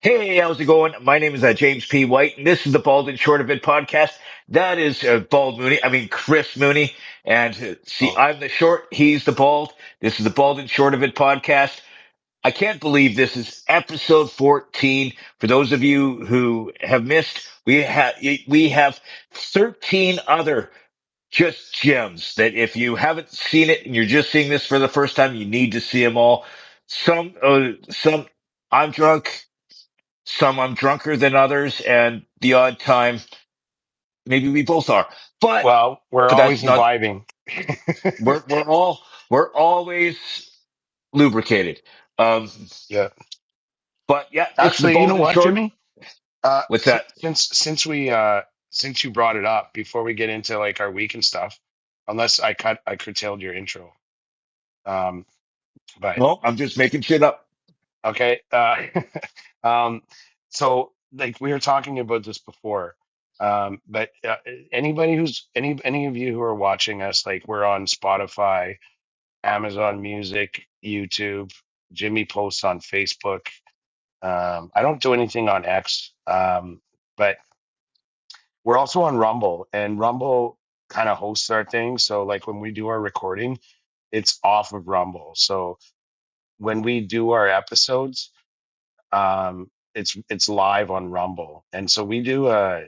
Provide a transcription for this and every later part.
Hey, how's it going? My name is James P. White, and this is the Bald and Short of It podcast. That is Bald Mooney. I mean, Chris Mooney. And see, Oh, I'm the short, he's the bald. This is the Bald and Short of It podcast. I can't believe this is episode 14. For those of you who have missed, we have 13 other just gems that if you haven't seen it and you're just seeing this for the first time, you need to see them all. Some I'm drunk. Some I'm drunker than others, and the odd time maybe we both are. But well, we're but that's always not. imbibing. We're always lubricated. Um, Yeah. but yeah, this is the Actually, you bold know and what, short. Jimmy? What's that? Since you brought it up, before we get into like our week and stuff, unless I curtailed your intro. Um, but No, I'm just making shit up. okay. Um, so like we were talking about this before. But anybody who's any of you who are watching us, like we're on Spotify, Amazon Music, YouTube. Jimmy posts on Facebook. I don't do anything on X, but we're also on Rumble, and Rumble kind of hosts our thing. So, like when we do our recording, it's off of Rumble. So when we do our episodes, it's live on Rumble, and so we do a.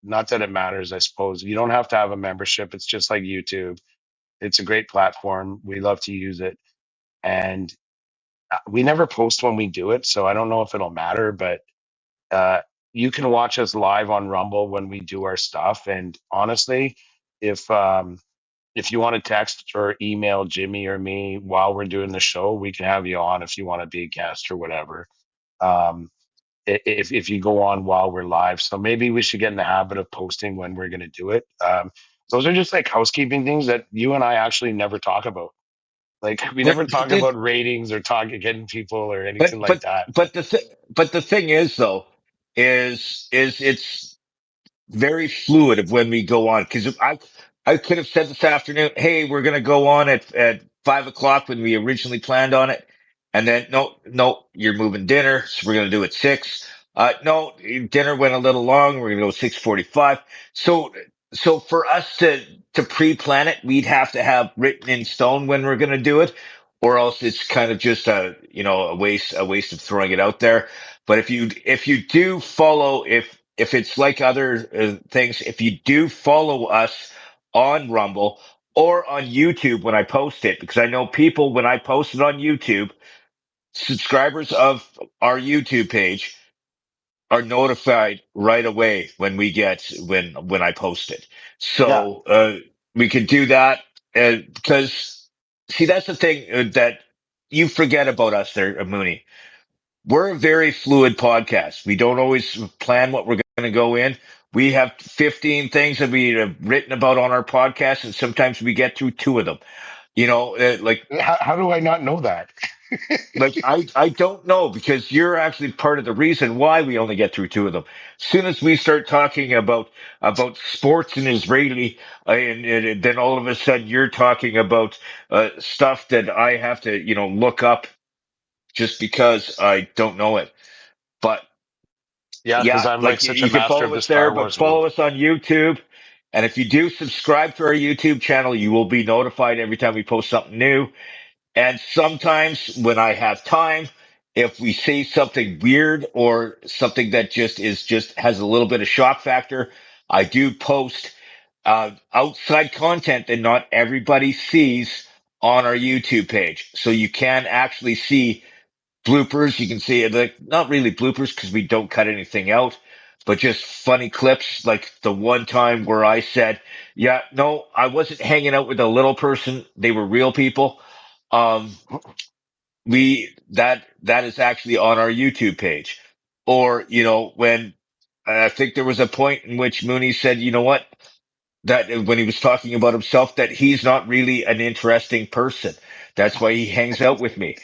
Not that it matters, I suppose. You don't have to have a membership. It's just like YouTube. It's a great platform. We love to use it, and we never post when we do it, so I don't know if it'll matter, but uh, you can watch us live on Rumble when we do our stuff. And honestly, if if you want to text or email Jimmy or me while we're doing the show, we can have you on if you want to be a guest or whatever. Um, if you go on while we're live, so maybe we should get in the habit of posting when we're going to do it. Those are just like housekeeping things that you and I actually never talk about. Like we But never talk about ratings or talk getting people or but anything like but that. but but the thing is though is it's very fluid of when we go on because I could have said this afternoon, hey, we're gonna go on at 5 o'clock when we originally planned on it, and then no, you're moving dinner, so we're gonna do it 6. No, dinner went a little long. We're gonna go 6:45. So so for us to pre-plan it, we'd have to have written in stone when we're gonna do it, or else it's kind of just a waste of throwing it out there. But if you do follow, if it's like other things, if you do follow us on Rumble or on YouTube when I post it, because I know people when I post it on YouTube, subscribers of our YouTube page are notified right away when we get when I post it. Yeah, So we could do that because see that's the thing that you forget about us there, Mooney. We're a very fluid podcast. We don't always plan what we're going to go in. We have 15 things that we have written about on our podcast, and sometimes we get through 2 of them. You know, how do I not know that? I don't know because you're actually part of the reason why we only get through 2 of them. As soon as we start talking about sports and Israeli, and then all of a sudden you're talking about stuff that I have to look up just because I don't know it. But Yeah, because yeah, I'm like like such a you can master follow of the us there, Star but Wars world. follow us on YouTube. And if you do subscribe to our YouTube channel, you will be notified every time we post something new. And sometimes when I have time, if we see something weird or something that just has a little bit of shock factor, I do post outside content that not everybody sees on our YouTube page. So you can actually see bloopers. You can see it, like not really bloopers because we don't cut anything out, but just funny clips. Like the one time where I said, "Yeah, no, I wasn't hanging out with a little person. They were real people." Um, we that is actually on our YouTube page. Or when I think there was a point in which Mooney said, "You know what?" That when he was talking about himself, that he's not really an interesting person. That's why he hangs out with me.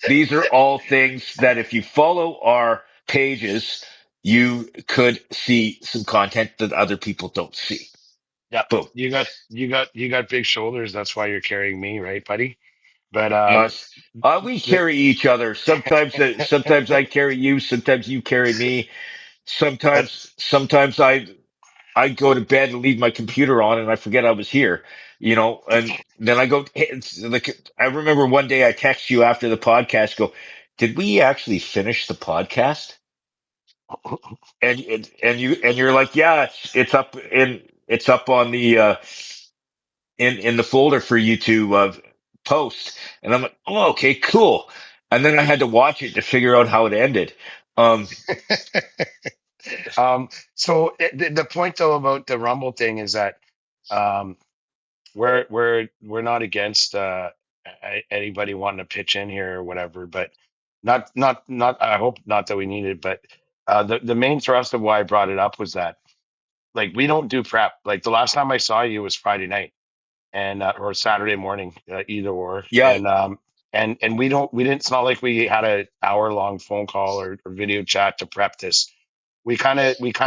These are all things that if you follow our pages, you could see some content that other people don't see. Yeah, Boom. you got big shoulders. That's why you're carrying me, right, buddy? But Uh, we the, carry each other. Sometimes I carry you. Sometimes you carry me. but Sometimes I go to bed and leave my computer on and I forget I was here, and then I go, hey, it's like, I remember one day I text you after the podcast, go, did we actually finish the podcast? And you're like, yeah, it's up on the, in the folder for you to, post. And I'm like, oh, okay, cool. And then I had to watch it to figure out how it ended. Um, so the point though about the Rumble thing is that um, we're not against anybody wanting to pitch in here or whatever, but not. I hope not that we need it, but the main thrust of why I brought it up was that like we don't do prep. Like the last time I saw you was Friday night and or Saturday morning, either or, yeah, and we didn't. It's not like we had a hour long phone call or video chat to prep this. We kind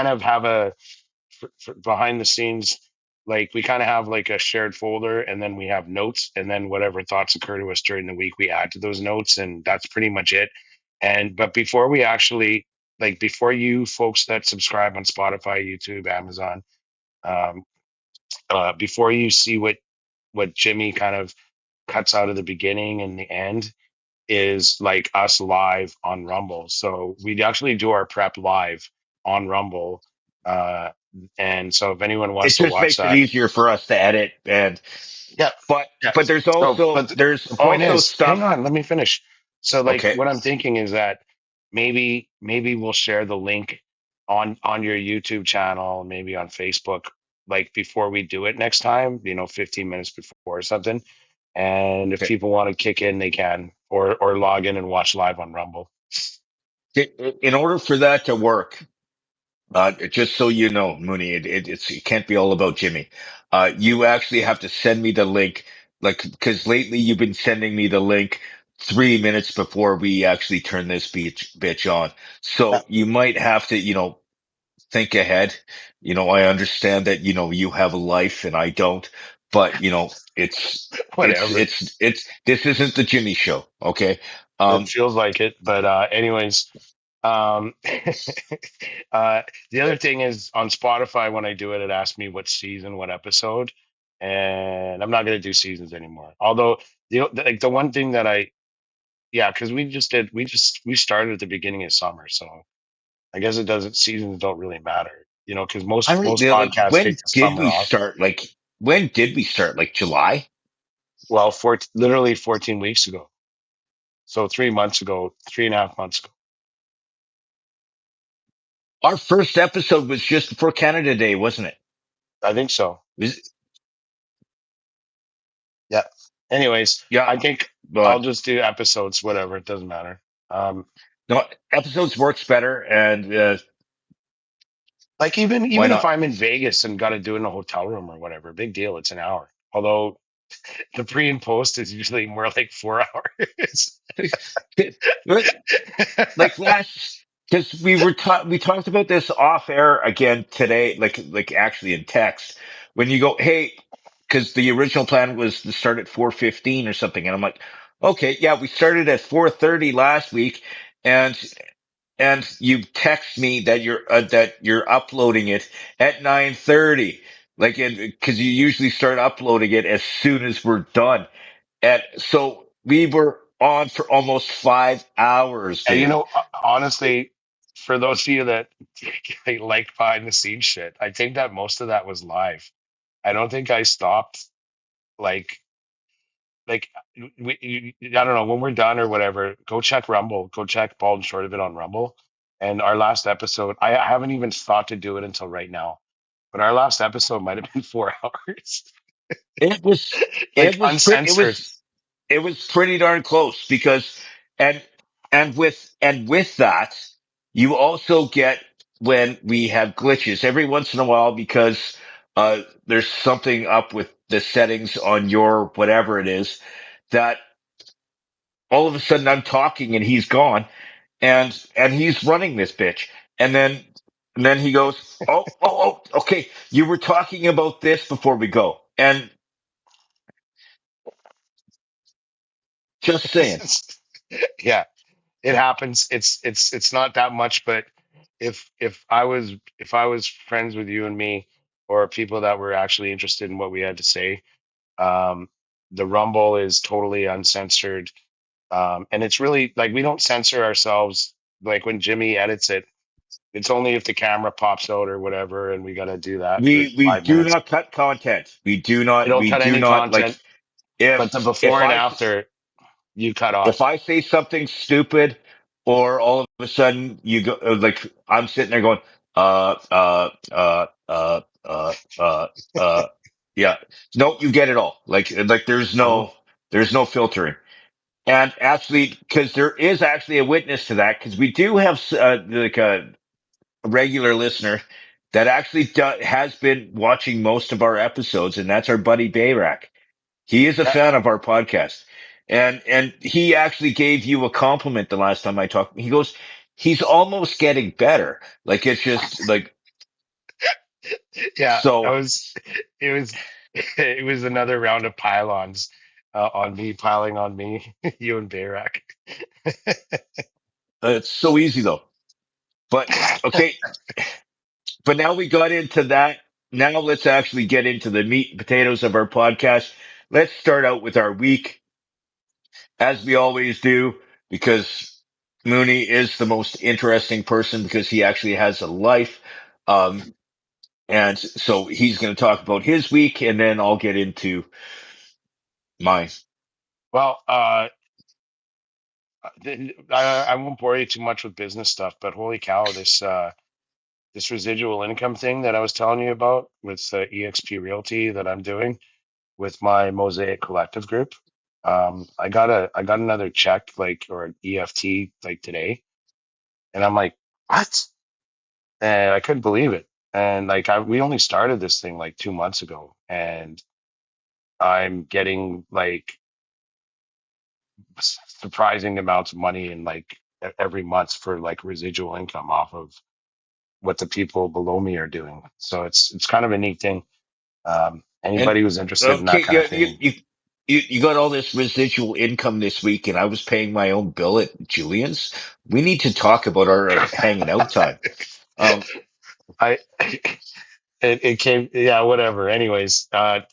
of have a behind the scenes, like we kind of have like a shared folder, and then we have notes, and then whatever thoughts occur to us during the week we add to those notes, and that's pretty much it. And but before we actually, like before you folks that subscribe on Spotify, YouTube, Amazon, um, before you see what Jimmy kind of cuts out of the beginning and the end is like us live on Rumble. So we actually do our prep live on Rumble. Uh, and so if anyone it wants to just watch makes it that, easier for us to edit. And yeah, but yeah. but there's So, also but there's the point also is, hang stuff. on, let me finish. So, like, Okay. what I'm thinking is that maybe we'll share the link on your YouTube channel, maybe on Facebook, like before we do it next time. 15 minutes before or something. And if Okay. people want to kick in, they can, or log in and watch live on Rumble. In order for that to work, just so you know, Mooney, it can't be all about Jimmy. You actually have to send me the link, like, because lately you've been sending me the link 3 minutes before we actually turn this bitch on. Yeah, So you might have to, think ahead. I understand that, you have a life and I don't, but whatever. this isn't the Jimmy show. Okay. It Um, feels like it, but anyways, um, uh, the other thing is on Spotify when I do it, it asks me what season, what episode, and I'm not gonna do seasons anymore. Although like the one thing that yeah, because we started at the beginning of summer, so I guess it doesn't seasons don't really matter, because I most really like, podcasts take when the did summer we off. start? Like, when did we start? Like July? Well, literally 14 weeks ago, so 3 months ago, 3.5 months ago, Our first episode was just before Canada Day, wasn't it? I think so. Was, Yeah. Anyways, yeah, I think I'll but just do episodes, whatever. It doesn't matter. Um, no, episodes works better, and like even why even if not? I'm in Vegas and got to do it in a hotel room or whatever, big deal. It's an hour. Although the pre and post is usually more like 4 hours. Like last, because we talked about this off air again today, like actually in text. When you go, hey, because the original plan was to start at 4:15 or something, and I'm like, okay, yeah, we started at 4:30 last week, and you text me that you're uploading it at 9:30, like, because you usually start uploading it as soon as we're done, and so we were on for almost 5 hours, And dude. honestly, for those of you that like behind the scenes shit, I think that most of that was live. I don't think I stopped like like I don't know when we're done or whatever. Go check Rumble. Go check Bald and Short of It on Rumble. And our last episode, I haven't even thought to do it until right now. But our last episode might have been 4 hours, It was like it was pretty uncensored. it was pretty darn close because and with that you also get when we have glitches every once in a while because there's something up with the settings on your whatever it is that all of a sudden I'm talking and he's gone and he's running this bitch and then he goes, oh, okay, you were talking about this before we go. And Just saying. Yeah, it happens. It's not that much, but if I was friends with you and me, or people that were actually interested in what we had to say, um, the Rumble is totally uncensored, and it's really like we don't censor ourselves. Like when Jimmy edits it, it's only if the camera pops out or whatever, and we got to do that for We 5 minutes. do not cut content. We don't We cut do any not like content, but the if before and I after you cut if off. I say something stupid, or all of a sudden you go like I'm sitting there going, uh, uh, uh, uh, uh, uh, yeah, no, you get it all. Like Mhm. there's no filtering. And actually, because there is actually a witness to that, because we do have like a regular listener that actually has been watching most of our episodes, and that's our buddy Bayrak. He is a Yeah, fan of our podcast. And he actually gave you a compliment the last time I talked. He goes, he's almost getting better. Like it's just like yeah. That so was it was it was another round of pylons on me piling on me, you and Bayrak. it's so easy though. But okay, but now we got into that. Now let's actually get into the meat and potatoes of our podcast. Let's start out with our week, as we always do, because Mooney is the most interesting person because he actually has a life. Um, and so he's going to talk about his week, and then I'll get into mine. Well, I won't bore you too much with business stuff, but holy cow, this residual income thing that I was telling you about with EXP Realty that I'm doing with my Mosaic Collective group. I got another check, like, or an EFT, like today, and I'm like, what? And I couldn't believe it. And like we only started this thing like 2 months ago, and I'm getting like surprising amounts of money in like every month for like residual income off of what the people below me are doing. So it's kind of a neat thing. And Anybody who's interested in that okay, kind of yeah, thing. you got all this residual income this week, and I was paying my own bill at Julian's. We need to talk about our hanging out time. Um, I it came, yeah, whatever. Anyways,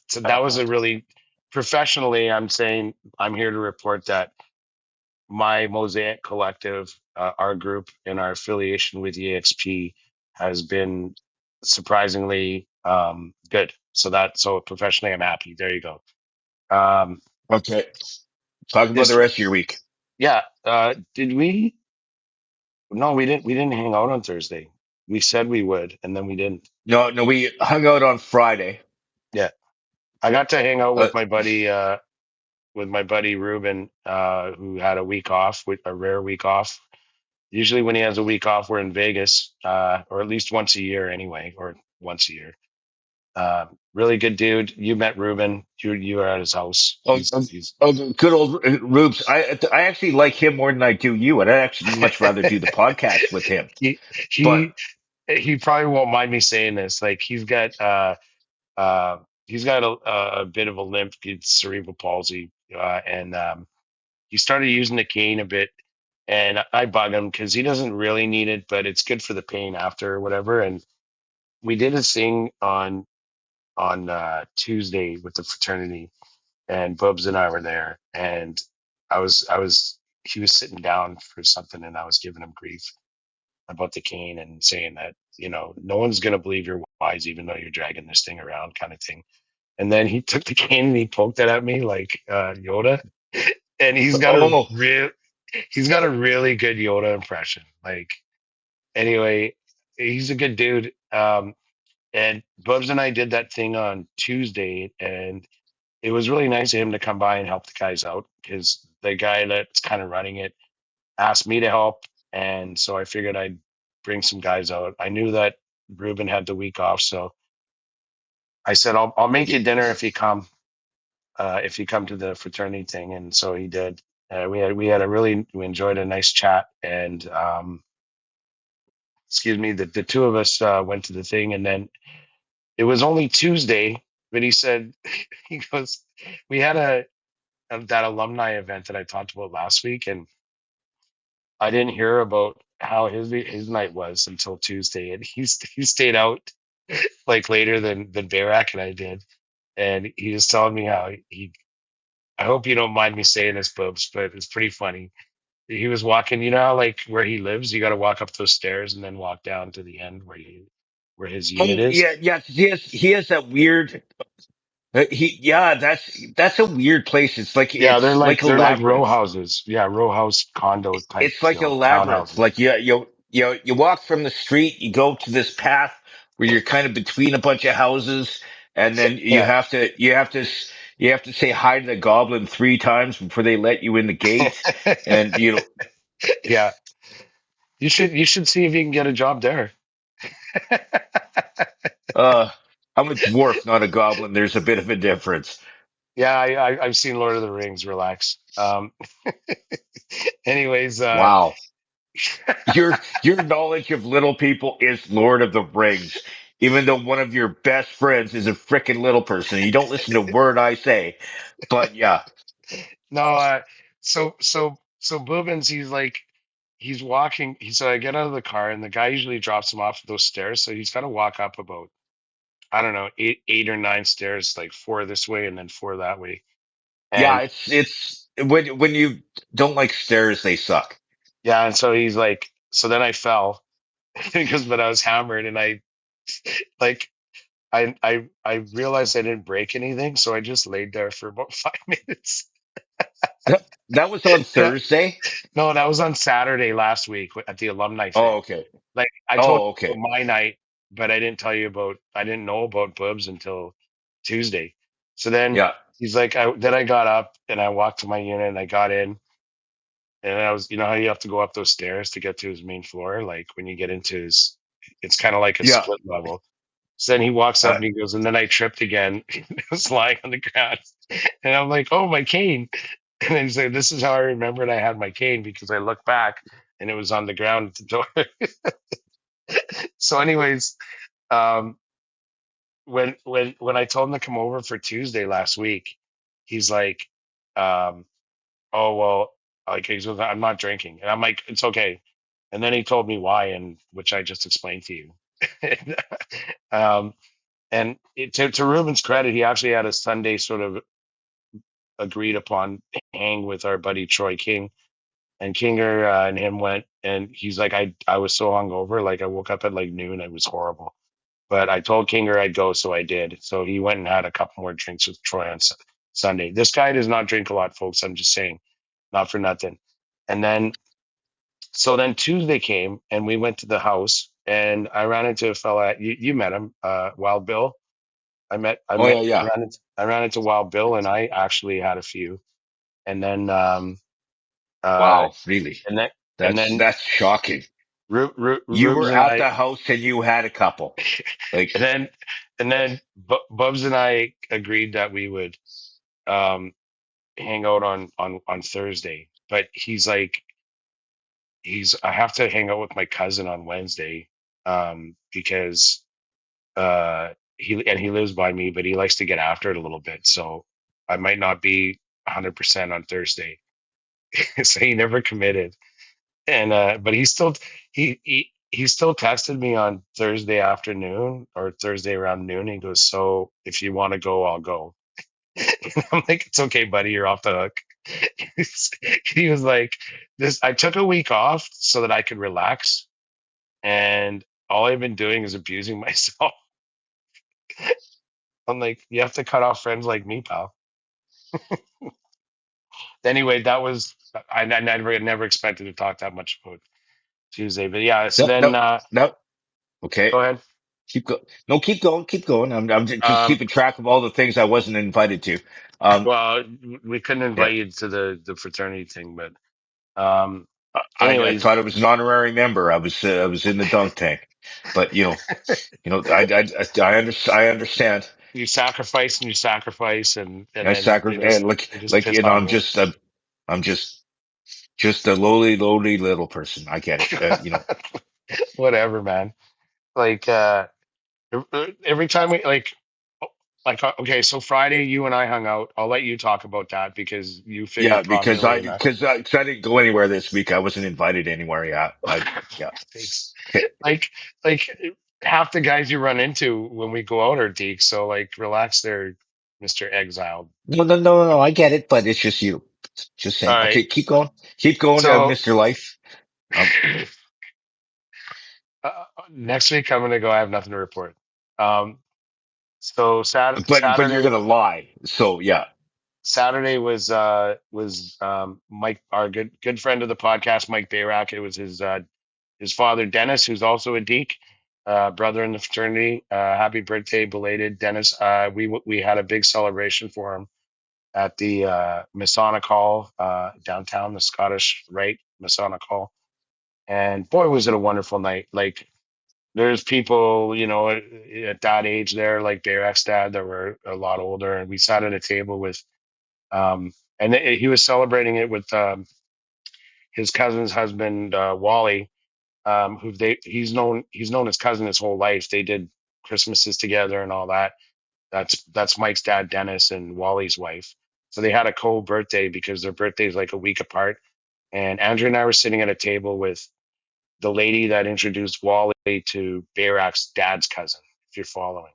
so that was a really professionally. I'm saying I'm here to report that my Mosaic Collective, our group and our affiliation with EXP has been surprisingly good. So professionally, I'm happy. There you go. Um, okay, talk about the this, rest of your week. yeah. Did we? No, we didn't. We didn't hang out on Thursday. We said we would, and then we didn't. No, no, we hung out on Friday. Yeah, I got to hang out Uh, with my buddy Ruben, who had a week off, with a rare week off. Usually, when he has a week off, we're in Vegas, or at least once a year, anyway, or once a year. Really good dude. You met Ruben. You were at his house. Oh, He's good old Rubes. I actually like him more than I do you, and I actually much rather do the podcast with him. he But he he probably won't mind me saying this. Like uh he's got a bit of a limp. It's cerebral palsy, and he started using the cane a bit. And I bug him because he doesn't really need it, but it's good for the pain after or whatever. And we did a thing on Tuesday with the fraternity, and Bubs and I were there, and I was he was sitting down for something, and I was giving him grief about the cane and saying that no one's gonna believe you're wise even though you're dragging this thing around, kind of thing. And then he took the cane and he poked it at me like Yoda, and oh, he's got a really good Yoda impression. Like anyway, he's a good dude. And Bubs and I did that thing on Tuesday, and it was really nice of him to come by and help the guys out because the guy that's kind of running it asked me to help. And so I figured I'd bring some guys out. I knew that Ruben had the week off. So I said, I'll make you dinner if you come to the fraternity thing. And so he did. We enjoyed a nice chat. And, excuse me, the two of us went to the thing. And then it was only Tuesday, but he said, he goes, we had of that alumni event that I talked about last week, and I didn't hear about how his night was until Tuesday, and he stayed out like later than Bayrak and I did, and he was telling me how he. I hope you don't mind me saying this, Bubs, but it's pretty funny. He was walking, you know how like where he lives, you got to walk up those stairs and then walk down to the end where his unit Oh is. yeah, yeah. He has that weird. He yeah, that's a weird place. Yeah, It's like a they're like row labyrinth. houses. Yeah, row house condo type, It's like a labyrinth. townhouses. Like you walk from the street, you go to this path where you're kind of between a bunch of houses, and then Yeah. you have to say hi to the goblin 3 times before they let you in the gate. And Yeah. You should see if you can get a job there. uh, I'm a dwarf, not a goblin. There's a bit of a difference. Yeah, I've seen Lord of the Rings. Relax. Anyways, Wow. Your knowledge of little people is Lord of the Rings, even though one of your best friends is a frickin' little person. You don't listen to a word I say, but yeah, no, so Boobins, he's like, he's walking. So I get out of the car, and the guy usually drops him off those stairs. So he's got to walk up about, I don't know, eight or nine stairs, like four this way and then four that way. yeah. And It's when you don't like stairs, they suck. yeah, and so he's like, so then I fell because but I was hammered, and like I realized I didn't break anything, so I just laid there for about 5 minutes. That was on No, Thursday. no, that was on Saturday last week at the alumni Oh, thing. okay. Like I told Oh, you okay. about my night, but I didn't know about Bubs until Tuesday. So then Yeah, he's like, then I got up and I walked to my unit and I got in, and I was, you know how you have to go up those stairs to get to his main floor, like when you get into his, it's kind of like a yeah. split level. So then he walks up Uh, and he goes, and then I tripped again. I was lying on the ground, and I'm like, oh, my cane. And then he's like, this is how I remembered I had my cane because I looked back and it was on the ground at the door. So, anyways, um, when I told him to come over for Tuesday last week, he's like, um, "Oh well," like he goes, "I'm not drinking," and I'm like, "It's okay." And then he told me why, and which I just explained to you. um, and to Ruben's credit, he actually had a Sunday sort of agreed upon hang with our buddy Troy King. And Kinger and him went, and he's like, I was so hungover, like I woke up at like noon, it was horrible. But I told Kinger I'd go, so I did. So he went and had a couple more drinks with Troy on Sunday. This guy does not drink a lot, folks. I'm just saying, not for nothing. And then, so then Tuesday came, and we went to the house, and I ran into a fella. You met him, Wild Bill. oh yeah, yeah. I ran into Wild Bill, and I actually had a few. And then, uh, Wow, really? and then, and then That's shocking. You Rubes were and at I, the house and you had a couple. Like, and then, Bubs and I agreed that we would um, hang out on Thursday. But he's like, I have to hang out with my cousin on Wednesday because he lives by me, but he likes to get after it a little bit. So I might not be 100% on Thursday. So he never committed. And but he still texted me on Thursday afternoon or Thursday around noon. He goes, "So if you want to go, I'll go." I'm like, "It's okay, buddy. You're off the hook." He was like, "This. I took a week off so that I could relax, and all I've been doing is abusing myself." I'm like, "You have to cut off friends like me, pal." Anyway, that was I never expected to talk that much about Tuesday, but yeah. So no, then, no, no. Okay. go ahead. Keep go. No, keep going. Keep going. I'm just Um, keeping track of all the things I wasn't invited to. Um, Well, we couldn't yeah. invite you to the fraternity thing, but I anyways, thought I was an honorary member. I was in the dunk tank, but I understand. you sacrifice and you sacrifice, and I then sacrifice, they just like, piss on you. I'm just a lowly little person. I get it. Whatever, man. Like every time we like. like okay, so Friday you and I hung out. I'll let you talk about that because you Yeah, figured because prominently I in that. because I, 'cause I didn't go anywhere this week. I wasn't invited anywhere. Yeah, yeah. Thanks. Okay. Like like half the guys you run into when we go out are deeks, so like relax there, Mr. Exiled. No. I get it, but it's just you. Just All saying. right. Okay, keep going, So Mr. Life. Um, next week I'm gonna go. I have nothing to report. Um, so but you're gonna lie. So yeah. Saturday was Mike, our good friend of the podcast, Mike Bayrock. It was his father Dennis, who's also a Deke, brother in the fraternity. Happy birthday, belated Dennis. We had a big celebration for him at the Masonic Hall downtown, the Scottish Rite Masonic Hall, and boy, was it a wonderful night! Like there's people, at that age there, like Bayrock's dad, that were a lot older, and we sat at a table with um, and he was celebrating it with his cousin's husband, Wally, who he's known his cousin his whole life. They did Christmases together and all that. That's Mike's dad, Dennis, and Wally's wife. So they had a co-birthday because their birthdays like a week apart. And Andrew and I were sitting at a table with the lady that introduced Wally to Bayrak's dad's cousin, if you're following.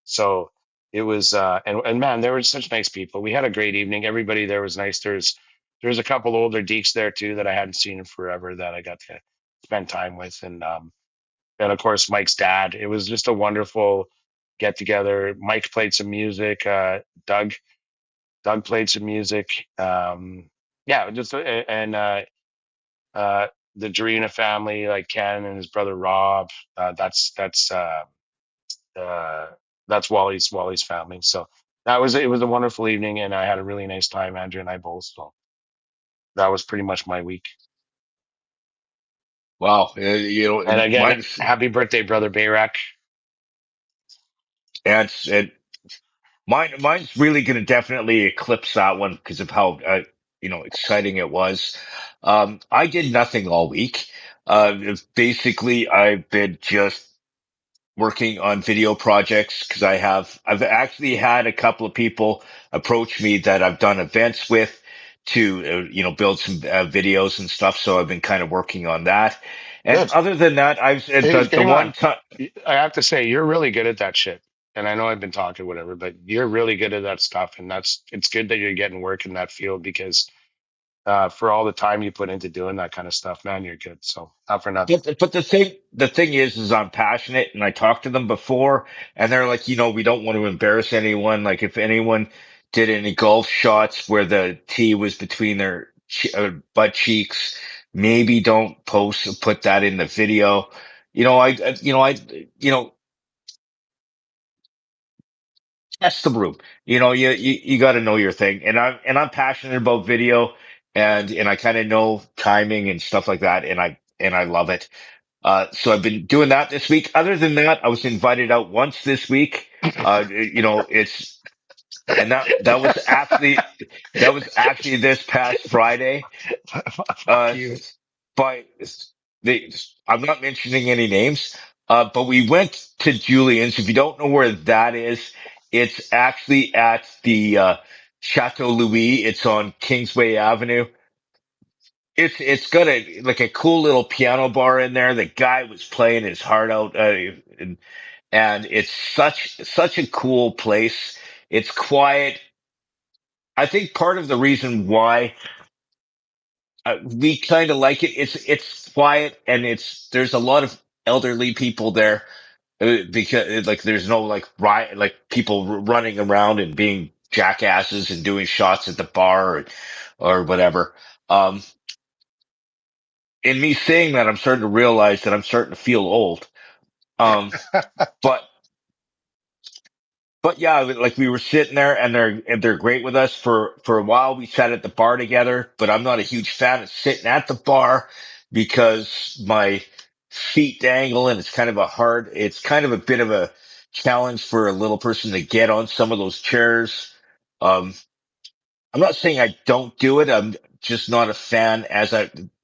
So it was, and man, they were such nice people. We had a great evening. Everybody there was nice. There's a couple older deeks there too that I hadn't seen in forever that I got to spend time with, and of course Mike's dad. It was just a wonderful get together. Mike played some music. Doug played some music. Yeah, just and uh, the Drina family, like Ken and his brother Rob. Uh, that's Wally's family. So it was a wonderful evening, and I had a really nice time, Andrew and I both. So that was pretty much my week. Wow. And again, Mine's happy birthday, brother Bayrak. and mine's really gonna definitely eclipse that one because of how exciting it was. I did nothing all week. Basically, I've been just working on video projects because I've actually had a couple of people approach me that I've done events with to build some videos and stuff. So I've been kind of working on that. And Good. other than that, I've Hey, the hang one on. time. I have to say, you're really good at that shit. And I know I've been talking, whatever, but you're really good at that stuff. And it's good that you're getting work in that field because for all the time you put into doing that kind of stuff, man, you're good. So not for nothing. But the thing is I'm passionate, and I talked to them before, and they're like, we don't want to embarrass anyone. Like if anyone did any golf shots where the tee was between their butt cheeks, maybe don't put that in the video. I test the room. You got to know your thing, and I'm passionate about video, and I kind of know timing and stuff like that, and I love it. So I've been doing that this week. Other than that, I was invited out once this week. It's and that was actually this past Friday. Fuck Uh, you. by they, I'm not mentioning any names. But we went to Julian's. If you don't know where that is, it's actually at the Chateau Louis. It's on Kingsway Avenue. It's got a cool little piano bar in there. The guy was playing his heart out, and it's such a cool place. It's quiet. I think part of the reason why we kind of like it, it's quiet, and there's a lot of elderly people there, because like there's no like riot, like people running around and being jackasses and doing shots at the bar, or whatever. Um, in me saying that, I'm starting to realize that I'm starting to feel old. Um, but yeah, like we were sitting there, and they're great with us for a while. We sat at the bar together, but I'm not a huge fan of sitting at the bar because my feet dangle, and it's kind of a bit of a challenge for a little person to get on some of those chairs. Um, I'm not saying I don't do it. I'm just not a fan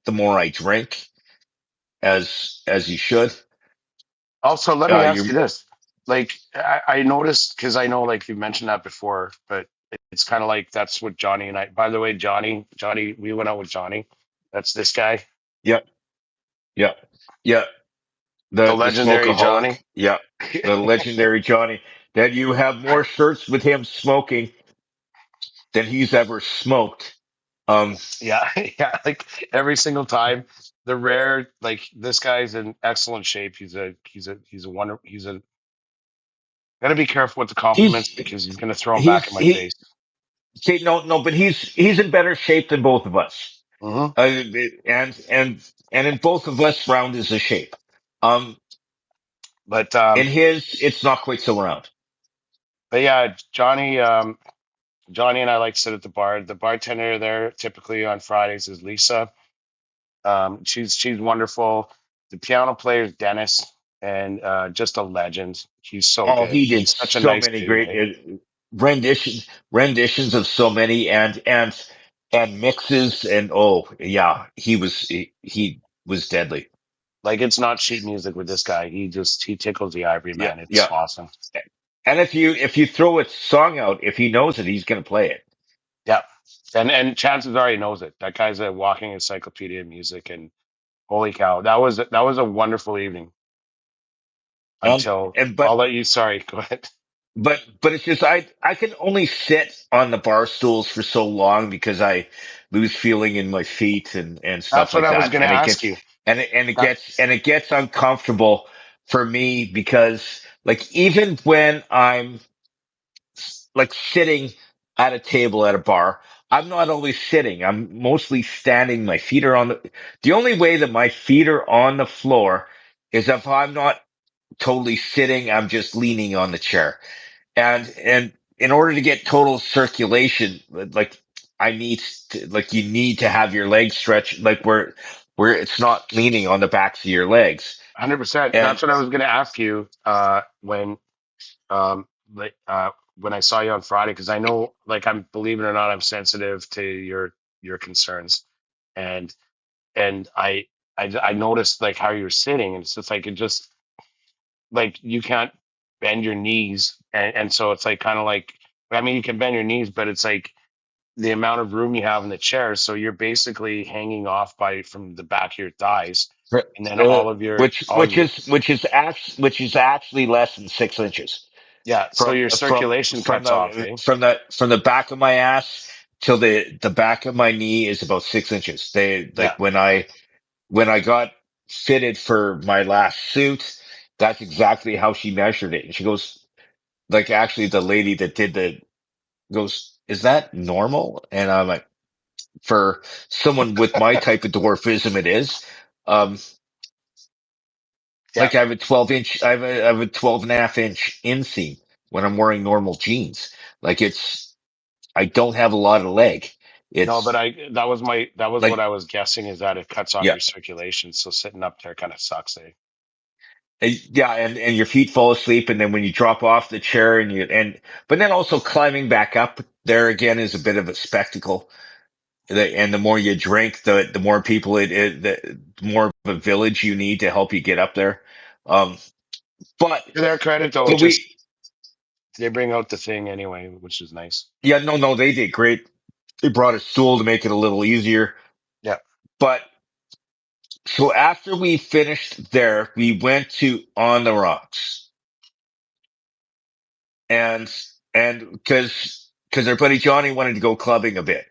the more I drink, as you should. Also, let me ask You you this. like I noticed because I know like you mentioned that before, but it's kind of like that's what Johnny and I. By the way, Johnny, we went out with Johnny. That's this guy, Yeah, yeah, yeah. the The legendary smokeaholic. Johnny. Yeah, the legendary Johnny. That you have more shirts with him smoking than he's ever smoked. Um, Yeah, yeah. Like every single time, the rare like this guy's in excellent shape. He's a wonder. He's a gotta be careful with the compliments he's because he's gonna throw them back in he's my face. he. See, no, but he's in better shape than both of us. Hmm. And and in both of us, round is a shape. Um, But in his, it's not quite so round. yeah, Johnny and I like to sit at the bar. The bartender there typically on Fridays is Lisa. She's wonderful. The piano player is Dennis, and just a legend. He's so Oh, good. he did He's such a so nice many dude. great Hey, renditions of so many, and mixes, and oh yeah, he was deadly. like it's not sheet music with this guy. He tickles the ivory, Yeah, man. It's yeah. awesome. And if you throw a song out, if he knows it, he's gonna play it. Yeah, and chances are he knows it. That guy's a walking encyclopedia of music. And holy cow, that was a wonderful evening. And Until and I'll but let you. Sorry, go ahead. but it's just I can only sit on the bar stools for so long because I lose feeling in my feet and That's stuff what like I was that, going to and it ask gets you. That and it gets uncomfortable for me because like even when I'm like sitting at a table at a bar, I'm not always sitting. I'm mostly standing. My feet are on the only way that my feet are on the floor is if I'm not totally sitting, I'm just leaning on the chair. And in order to get total circulation, like I need like you need to have your legs stretched, like where it's not leaning on the backs of your legs. 100%. And That's what I was going to ask you um like when I saw you on Friday, because I know, like, I'm, believe it or not, I'm sensitive to your concerns. And I noticed like how you're sitting, and it's just like it just like you can't bend your knees, and so it's like kind of like, I mean, you can bend your knees, but it's like the amount of room you have in the chair, so you're basically hanging off by from the back of your thighs, and then uh, all of your which is actually less than 6 inches yeah, so from your circulation cuts off, eh? from the back of my ass till the back of my knee is about 6 inches. They Yeah, like when I got fitted for my last suit, that's exactly how she measured it. And she goes, like, actually, the lady that did the goes, is that normal? And I'm like, for someone with my type of dwarfism, it is. Um, yeah. like I have a 12 and a half inch inseam when I'm wearing normal jeans. Like I don't have a lot of leg. No, but It's that was what like, I was guessing, is that it cuts off yeah. your circulation, so sitting up there kind of sucks, eh? Yeah, and your feet fall asleep, and then when you drop off the chair, but then also climbing back up there again is a bit of a spectacle. And the more you drink, the more people the more of a village you need to help you get up there. Um, but To their credit, though, it but just we they bring out the thing anyway, which is nice. yeah, no, they did great. They brought a stool to make it a little easier. Yeah. But so after we finished there, we went to On the Rocks, and because our buddy Johnny wanted to go clubbing a bit.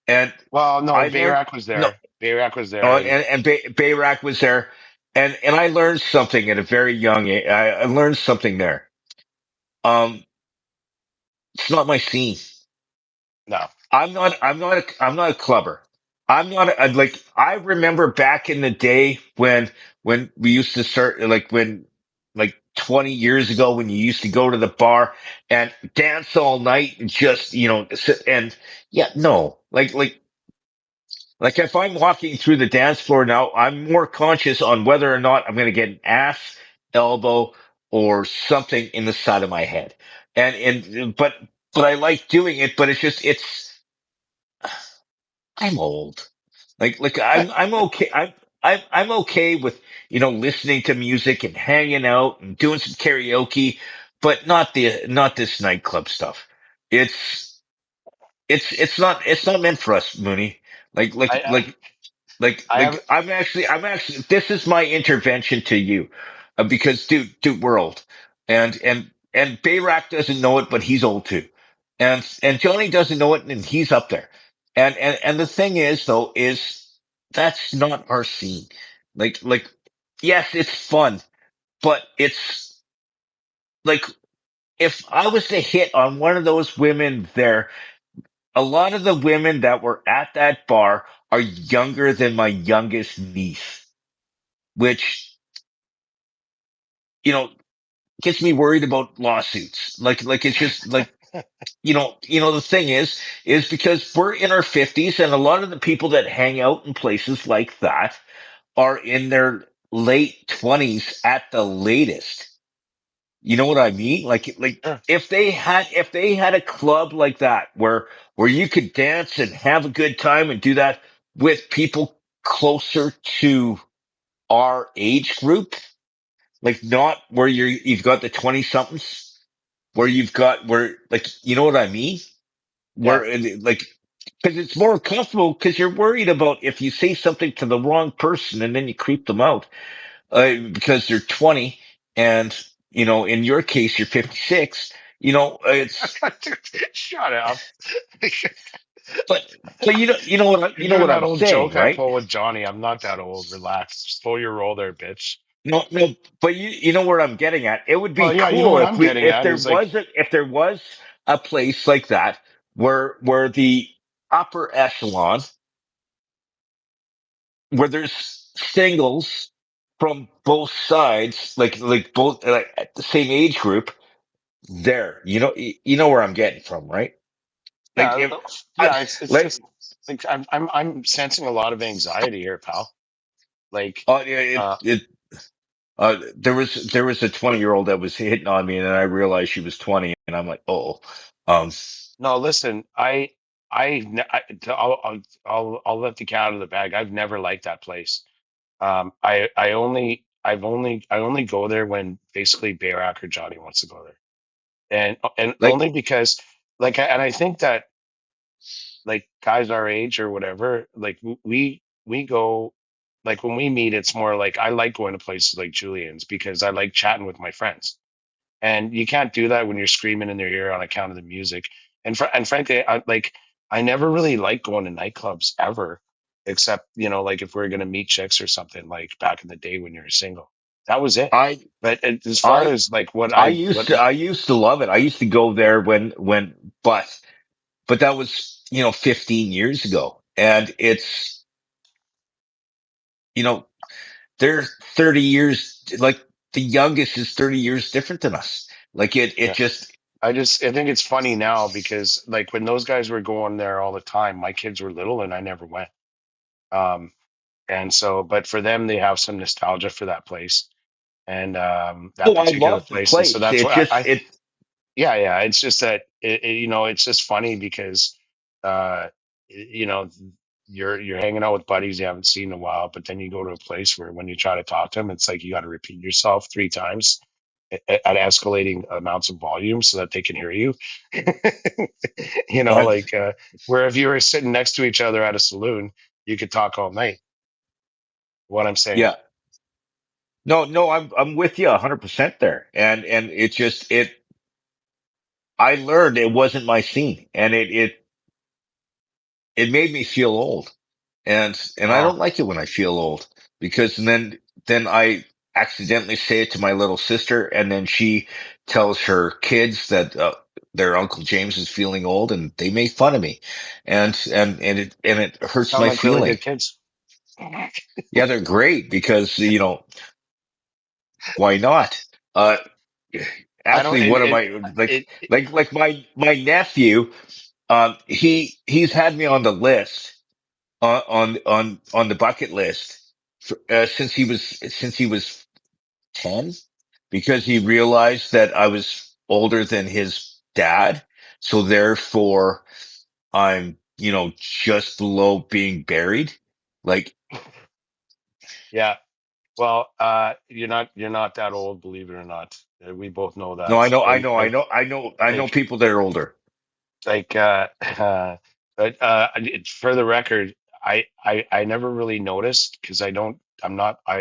And Well, no, I learned Bayrack was no, there. Bayrack was there, oh, and and Bayrak was there, and I learned something at a very young age. I learned something there. Um, it's not my scene. no, I'm not a clubber. I'm not like I remember back in the day when we used to start like 20 years ago when you used to go to the bar and dance all night and just sit and yeah no like if I'm walking through the dance floor now, I'm more conscious on whether or not I'm going to get an ass, elbow, or something in the side of my head. But I like doing it. But I'm old. Like I'm okay. I'm okay with, listening to music and hanging out and doing some karaoke, but not this nightclub stuff. It's it's not meant for us, Mooney. Like I like like I have I'm actually this is my intervention to you, because dude, we're old, and Bayrak doesn't know it, but he's old too, and Johnny doesn't know it, and he's up there, and the thing is though is that's not our scene. Like yes, it's fun, but it's like if I was to hit on one of those women there, a lot of the women that were at that bar are younger than my youngest niece, which, you know, gets me worried about lawsuits. Like it's just like, the thing is because we're in our fifties and a lot of the people that hang out in places like that are in their late twenties at the latest. You know what I mean? Like sure. if they had a club like that where you could dance and have a good time and do that with people closer to our age group, like not where you've got the 20 somethings, where like you know what I mean? Yeah. Like because it's more comfortable because you're worried about if you say something to the wrong person and then you creep them out, because they're 20 and in your case you're 56. It's Shut up. but You're you know doing what that I'm old saying, joke I right? pull with Johnny. I'm not that old. Relax. Slow your roll there, bitch. No, but you know where I'm getting at. It would be Well, yeah, you know cool what if I'm we getting at is like, if there was a place like that where the upper echelon, where there's singles from both sides, like both like at the same age group. There, you know where I'm getting from, right? Like yeah, if I yeah. It's like just like I'm sensing a lot of anxiety here, pal. Like, yeah, uh, there was a 20-year-old that was hitting on me, and then I realized she was 20, and I'm like, oh, um, no, listen, I'll let the cat out of the bag. I've never liked that place. I only go there when basically Bayrock or Johnny wants to go there, and like only because and I think that like guys our age or whatever, like we go like when we meet, it's more like I like going to places like Julian's because I like chatting with my friends, and you can't do that when you're screaming in their ear on account of the music. And frankly, I never really liked going to nightclubs ever, except like if we are gonna meet chicks or something like back in the day when you were single. That was it. I But as far I as like I used to I used to love it. I used to go there but that was 15 years ago, and it's you know they're 30 years, like the youngest is 30 years different than us. Like it yeah, just I think it's funny now because like when those guys were going there all the time, my kids were little and I never went. Um, and so, but for them, they have some nostalgia for that place and that oh, I particular love the place. And so place. that's It's why just it yeah, yeah. It's just that it's just funny because uh, you know, you're hanging out with buddies you haven't seen in a while, but then you go to a place where when you try to talk to them, it's like you got to repeat yourself three times at escalating amounts of volume so that they can hear you. uh, Like where if you were sitting next to each other at a saloon, you could talk all night. What I'm saying. yeah. No, I'm with you 100% there. And it just I learned it wasn't my scene, and it made me feel old. And I Oh, don't like it when I feel old, because then I accidentally say it to my little sister, and then she tells her kids that their Uncle James is feeling old, and they make fun of me, and it hurts sound my like really feeling. good kids. Yeah, they're great because why not? Uh, I don't. actually, one of my like my nephew, he's had me on the list, on the bucket list, since he was 10, because he realized that I was older than his dad. So therefore I'm, just below being buried. Like, Yeah. Well, you're not that old, believe it or not. We both know No, that. I know Like people that are older. like but for the record, I never really noticed because I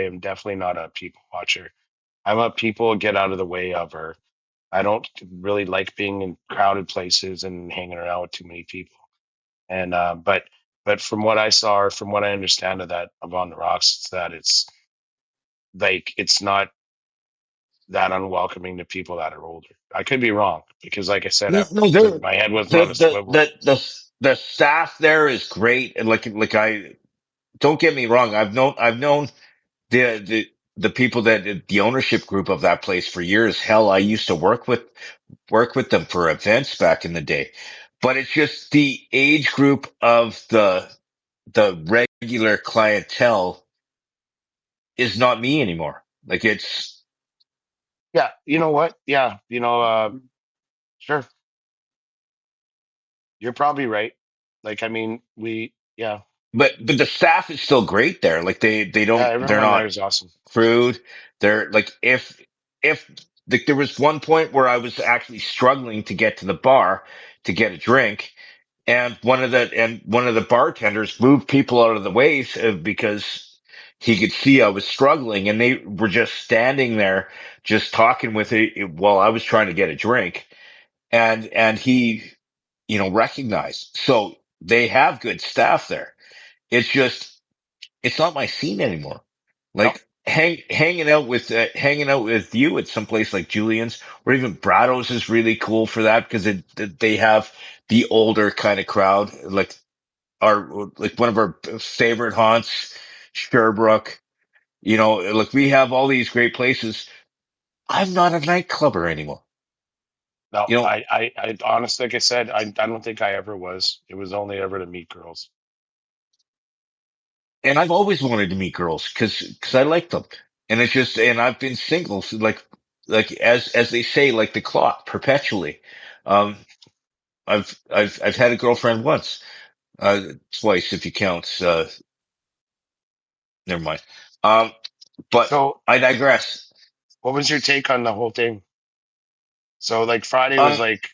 am definitely not a people watcher. I'm a people get out of the way of her. I don't really like being in crowded places and hanging around with too many people. And but from what I saw, or from what I understand of that of On the Rocks, it's that it's like it's not that unwelcoming to people that are older. I could be wrong because, like I said, No, no, they're my head wasn't on a swivel. the staff there is great, and like I don't get me wrong. I've known the the people that the ownership group of that place for years. Hell, I used to work with them for events back in the day. But it's just the age group of the regular clientele is not me anymore. Like it's Yeah, you know what? Yeah, sure, you're probably right. Like, I mean, yeah, but the staff is still great there. Like yeah, they're everyone there not is awesome. crude. They're like if like there was one point where I was actually struggling to get to the bar to get a drink, and one of the bartenders moved people out of the way because he could see I was struggling, and they were just standing there just talking with it while I was trying to get a drink, and he recognized. So they have good staff there. It's just it's not my scene anymore. No, Like hanging out with you at some place like Julian's or even Brado's is really cool for that because they have the older kind of crowd. Like one of our favorite haunts, Sherbrooke. Like we have all these great places. I'm not a nightclubber anymore. no, You know, I honestly, like I said, I don't think I ever was. It was only ever to meet girls. and I've always wanted to meet girls because I like them, and it's just and I've been single so like as they say like the clock perpetually. Um, I've had a girlfriend once, twice if you count. Never mind. Um, but So, I digress. what was your take on the whole thing? So, like Friday was Um, like,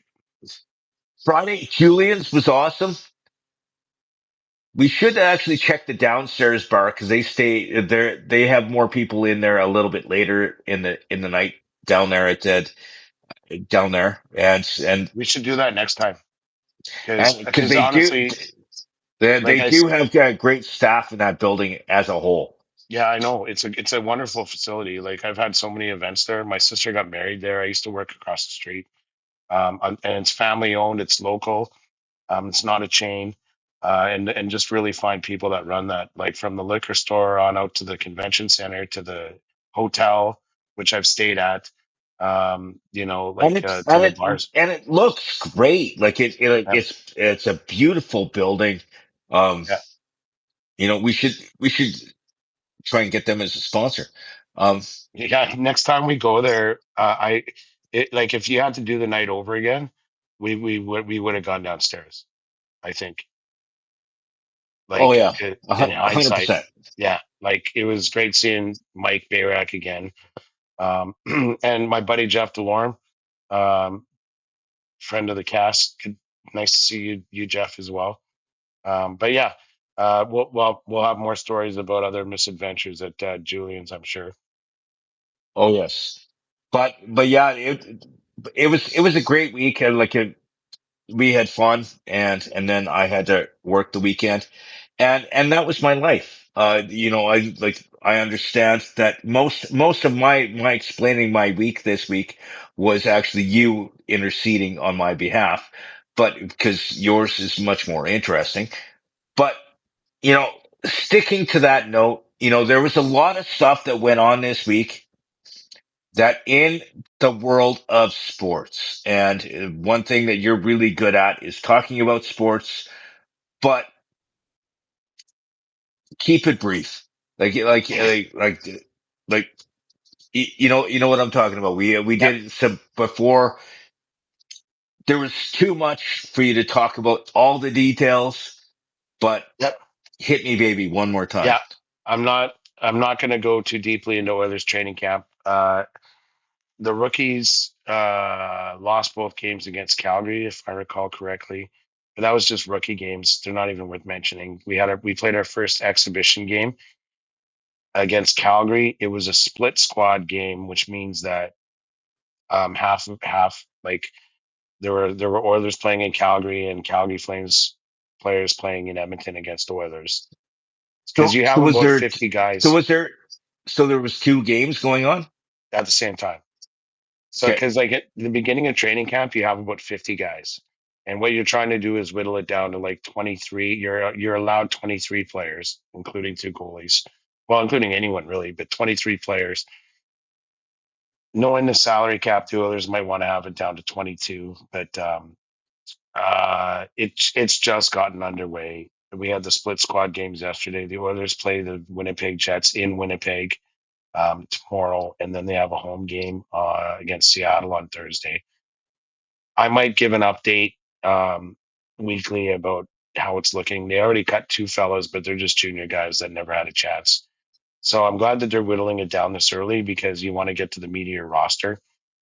Friday, Julian's was awesome. We should actually check the downstairs bar because they stay there. They have more people in there a little bit later in the night down there down there, we should do that next time because and because because honestly, like they do have great staff in that building as a whole. yeah, I know it's a wonderful facility. Like I've had so many events there. My sister got married there. I used to work across the street. And it's family owned. It's local. It's not a chain. And just really find people that run that, like from the liquor store on out to the convention center to the hotel, which I've stayed at. And Like it's to the bars. and it looks great. Like Yeah, it's a beautiful building. Um, yeah, we should try and get them as a sponsor. Um, yeah. Next time we go there, like if you had to do the night over again, we would have gone downstairs. I think, oh like yeah, in 100%. hindsight, yeah, like it was great seeing Mike Bayrack again. Um, and my buddy Jeff Delorme, um, friend of the cast. Nice to see you Jeff, as well. But yeah, we'll have more stories about other misadventures at Julian's, I'm sure. Oh yes, but yeah, it was a great week. We had fun, and then I had to work the weekend, and that was my life. I understand that most of my explaining my week this week was actually you interceding on my behalf, but because yours is much more interesting. But sticking to that note, there was a lot of stuff that went on this week that in the world of sports, and one thing that you're really good at is talking about sports, but keep it brief. Like, like, like, like, like, you know what I'm talking about. We Yep, did some before. There was too much for you to talk about all the details, but yep, hit me, baby, one more time. yeah. I'm not. I'm not going to go too deeply into Oilers training camp. The rookies lost both games against Calgary, if I recall correctly. But that was just rookie games. They're not even worth mentioning. We played our first exhibition game against Calgary. It was a split squad game, which means that half like there were Oilers playing in Calgary and Calgary Flames players playing in Edmonton against Oilers because So, you so have was about there, 50 so guys was there, so there was two games going on? at the same time. So, Okay. because like at the beginning of training camp, you have about 50 guys, and what you're trying to do is whittle it down to like 23. You're allowed 23 players, including two goalies. Well, including anyone really, but 23 players. Knowing the salary cap, the Oilers might want to have it down to 22, but it's just gotten underway. We had the split squad games yesterday. The Oilers play the Winnipeg Jets in Winnipeg tomorrow, and then they have a home game against Seattle on Thursday. I might give an update weekly about how it's looking. They already cut two fellas, but they're just junior guys that never had a chance. So I'm glad that they're whittling it down this early because you want to get to the meat of your roster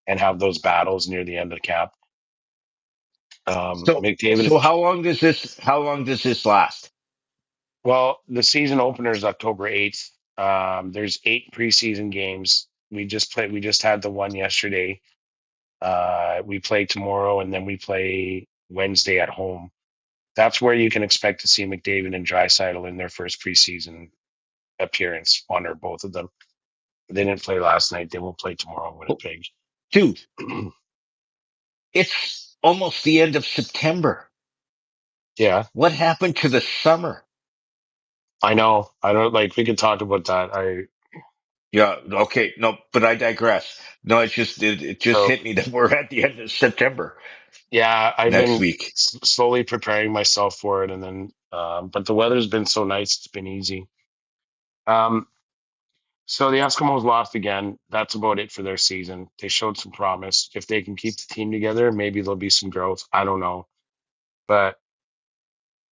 and have those battles near the end of the camp. So, McDavid, so how long does this last? well, the season opener is October 8th. There's 8 preseason games. We just had the one yesterday. We play tomorrow and then we play Wednesday at home. That's where you can expect to see McDavid and Draisaitl in their first preseason appearance, one or both of them. They didn't play last night. They will play tomorrow in Oh, Winnipeg. dude, it's almost the end of September. Yeah, What happened to the summer? I know. I don't like. We could talk about that. I Yeah, okay, no, but I digress. No, it just so hit me that we're at the end of September yeah. I've next been week. slowly preparing myself for it, and then but the weather's been so nice. It's been easy. Um, so the Eskimos lost again. That's about it for their season. They showed some promise. If they can keep the team together, maybe there'll be some growth. I don't know, but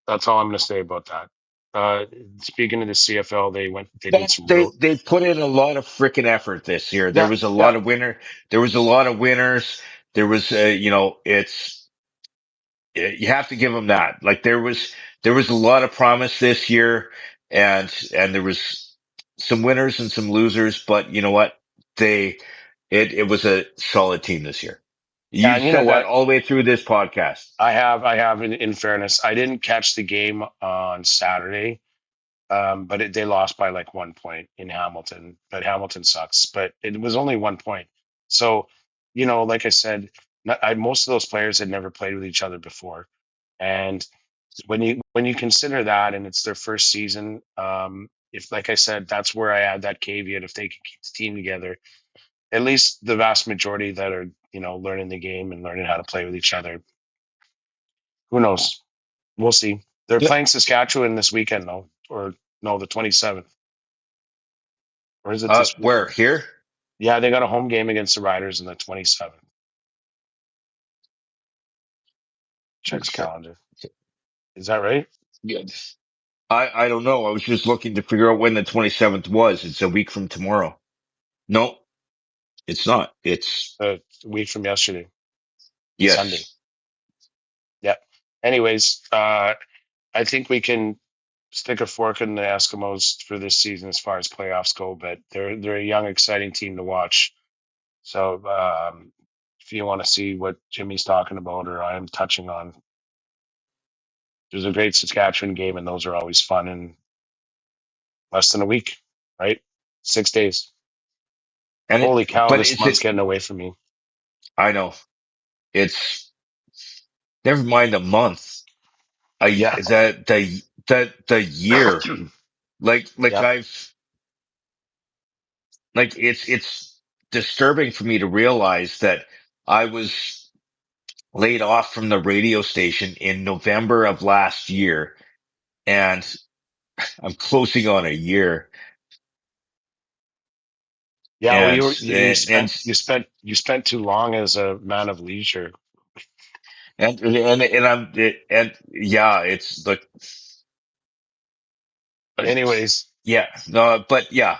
that's all I'm going to say about that. Uh, Speaking of the CFL, they did That some they real, they put in a lot of freaking effort this year. There yeah, was a yeah, lot of winner. There was a lot of winners. There was, it's you have to give them that. Like there was a lot of promise this year, and there was some winners and some losers. But you know what? It was a solid team this year. yeah. You And you know said that what? all the way through this podcast. I have. In fairness, I didn't catch the game on Saturday, but they lost by like 1 point in Hamilton. But Hamilton sucks. But it was only 1 point. So, like I said, most of those players had never played with each other before, and when you consider that, and it's their first season, if like I said, that's where I add that caveat. If they can keep the team together, at least the vast majority that are learning the game and learning how to play with each other. Who knows? We'll see. They're Yep. playing Saskatchewan this weekend, though, or no, the 27th, or is it this week? Where here? Yeah, they got a home game against the Riders on the 27th. Check's calendar. Is that right? Yes. I don't know. I was just looking to figure out when the 27th was. It's a week from tomorrow. No, it's not. It's A week from yesterday, Sunday. yes. Yeah. Anyways, I think we can stick a fork in the Eskimos for this season as far as playoffs go, but they're a young, exciting team to watch. So if you want to see what Jimmy's talking about or I'm touching on, there's a great Saskatchewan game, and those are always fun in less than a week, right? 6 days. And Holy cow, but this is month's it, getting away from me. I know it's never mind a month. Yeah. The year, like Yep. it's disturbing for me to realize that I was laid off from the radio station in November of last year, and I'm closing on a year. Yeah. Well, And, you and, spent too long as a man of leisure. and yeah, it's like, But anyways, Yeah. No, but yeah.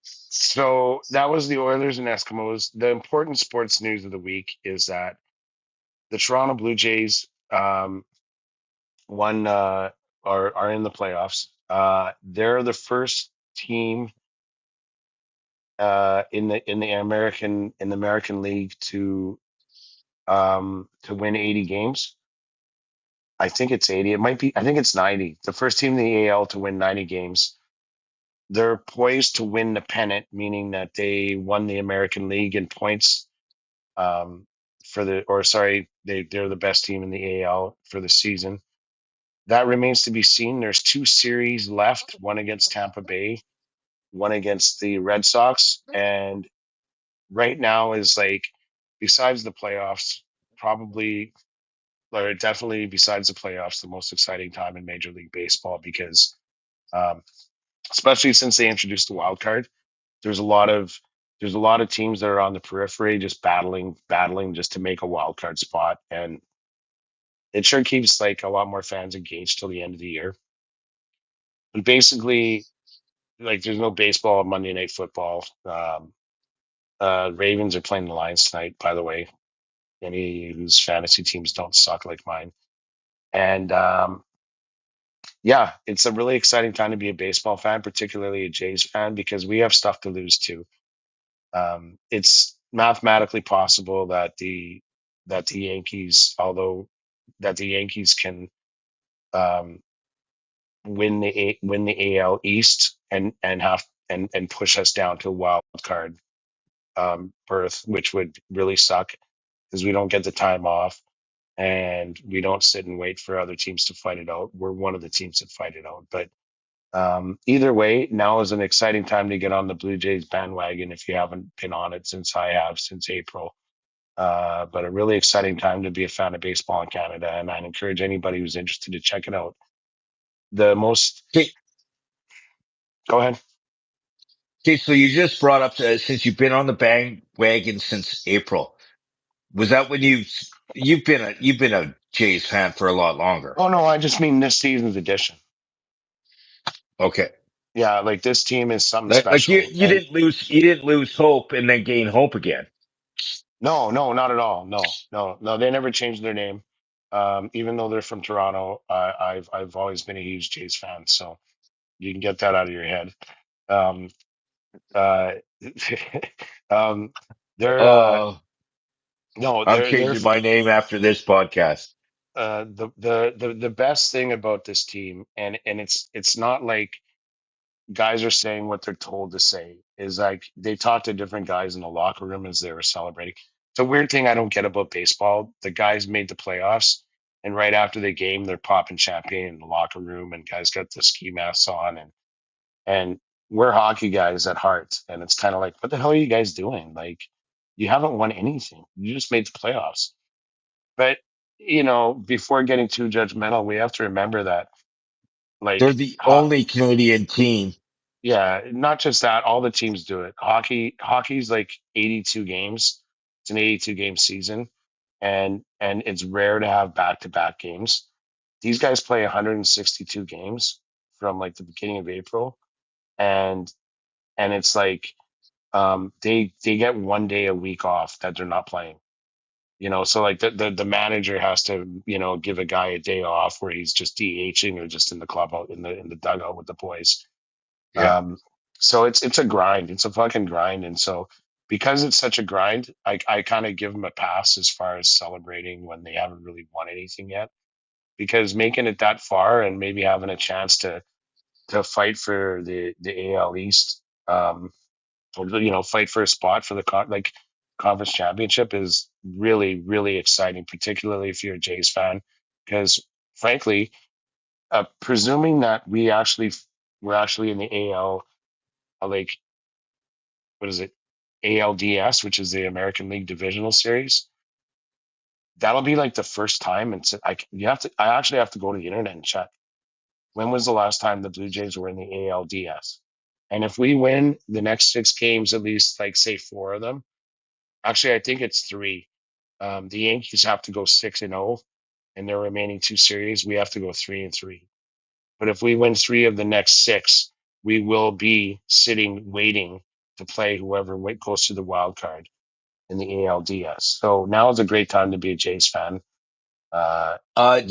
So that was the Oilers and Eskimos. The important sports news of the week is that the Toronto Blue Jays won are in the playoffs. They're the first team in the American League to win 80 games. I think it's 80. It might be. I think it's 90. The first team in the AL to win 90 games. They're poised to win the pennant, meaning that they won the American League in points. For the or sorry, they're the best team in the AL for the season. That remains to be seen. There's two series left, one against Tampa Bay, one against the Red Sox, and right now is like besides the playoffs, probably or definitely besides the playoffs, the most exciting time in Major League Baseball because um, especially since they introduced the wild card, there's a lot of there's a lot of teams that are on the periphery just battling just to make a wild card spot, and it sure keeps like a lot more fans engaged till the end of the year. But basically, like there's no baseball on Monday Night Football. Ravens are playing the Lions tonight, by the way. Any whose fantasy teams don't suck like mine. And yeah, it's a really exciting time to be a baseball fan, particularly a Jays fan, because we have stuff to lose too. It's mathematically possible that the Yankees, although that the Yankees can um, win the AL East and push us down to a wild card berth, which would really suck because we don't get the time off and we don't sit and wait for other teams to fight it out. We're one of the teams that fight it out. But either way, now is an exciting time to get on the Blue Jays bandwagon if you haven't been on it since I have since April. But a really exciting time to be a fan of baseball in Canada, and I'd encourage anybody who's interested to check it out. The most, Okay. go ahead. Okay. So you just brought up since you've been on the bandwagon since April. Was that when you've been a Jays fan for a lot longer? Oh no, I just mean this season's edition. Okay. Yeah, like this team is something Like special, and you didn't lose hope and then gain hope again. no, not at all. No. They never changed their name. Even though they're from Toronto, I've always been a huge Jays fan, so you can get that out of your head. Um, uh, um, they're Oh, no, I'm they're changing my name after this podcast. the best thing about this team, and it's not like guys are saying what they're told to say. Is like they talked to different guys in the locker room as they were celebrating. It's a weird thing I don't get about baseball. The guys made the playoffs, and right after the game, they're popping champagne in the locker room, and guys got the ski masks on, and we're hockey guys at heart, and it's kind of like, what the hell are you guys doing? Like, you haven't won anything. You just made the playoffs. But before getting too judgmental, we have to remember that, They're like, the only Canadian team. yeah, not just that, all the teams do it. Hockey's like 82 games. It's an 82 game season, and it's rare to have back-to-back games. These guys play 162 games from like the beginning of April, and it's like they get one day a week off that they're not playing. So like the manager has to, give a guy a day off where he's just DHing or just in the club out in the dugout with the boys. Yeah. So it's a grind. It's a fucking grind. And so because it's such a grind, I kind of give them a pass as far as celebrating when they haven't really won anything yet. Because making it that far and maybe having a chance to fight for the AL East, or fight for a spot for the conference championship is really really exciting, particularly if you're a Jays fan, because frankly, presuming that we're actually in the AL, like what is it, ALDS, which is the American League Divisional Series. That'll be like the first time, and so I actually have to go to the internet and check when was the last time the Blue Jays were in the ALDS. And if we win the next 6 games, at least like say 4 of them, actually I think it's 3. The Yankees have to go 6-0 in their remaining 2 series. We have to go 3-3. But if we win 3 of the next 6, we will be sitting waiting to play whoever goes to the wild card in the ALDS. So now is a great time to be a Jays fan.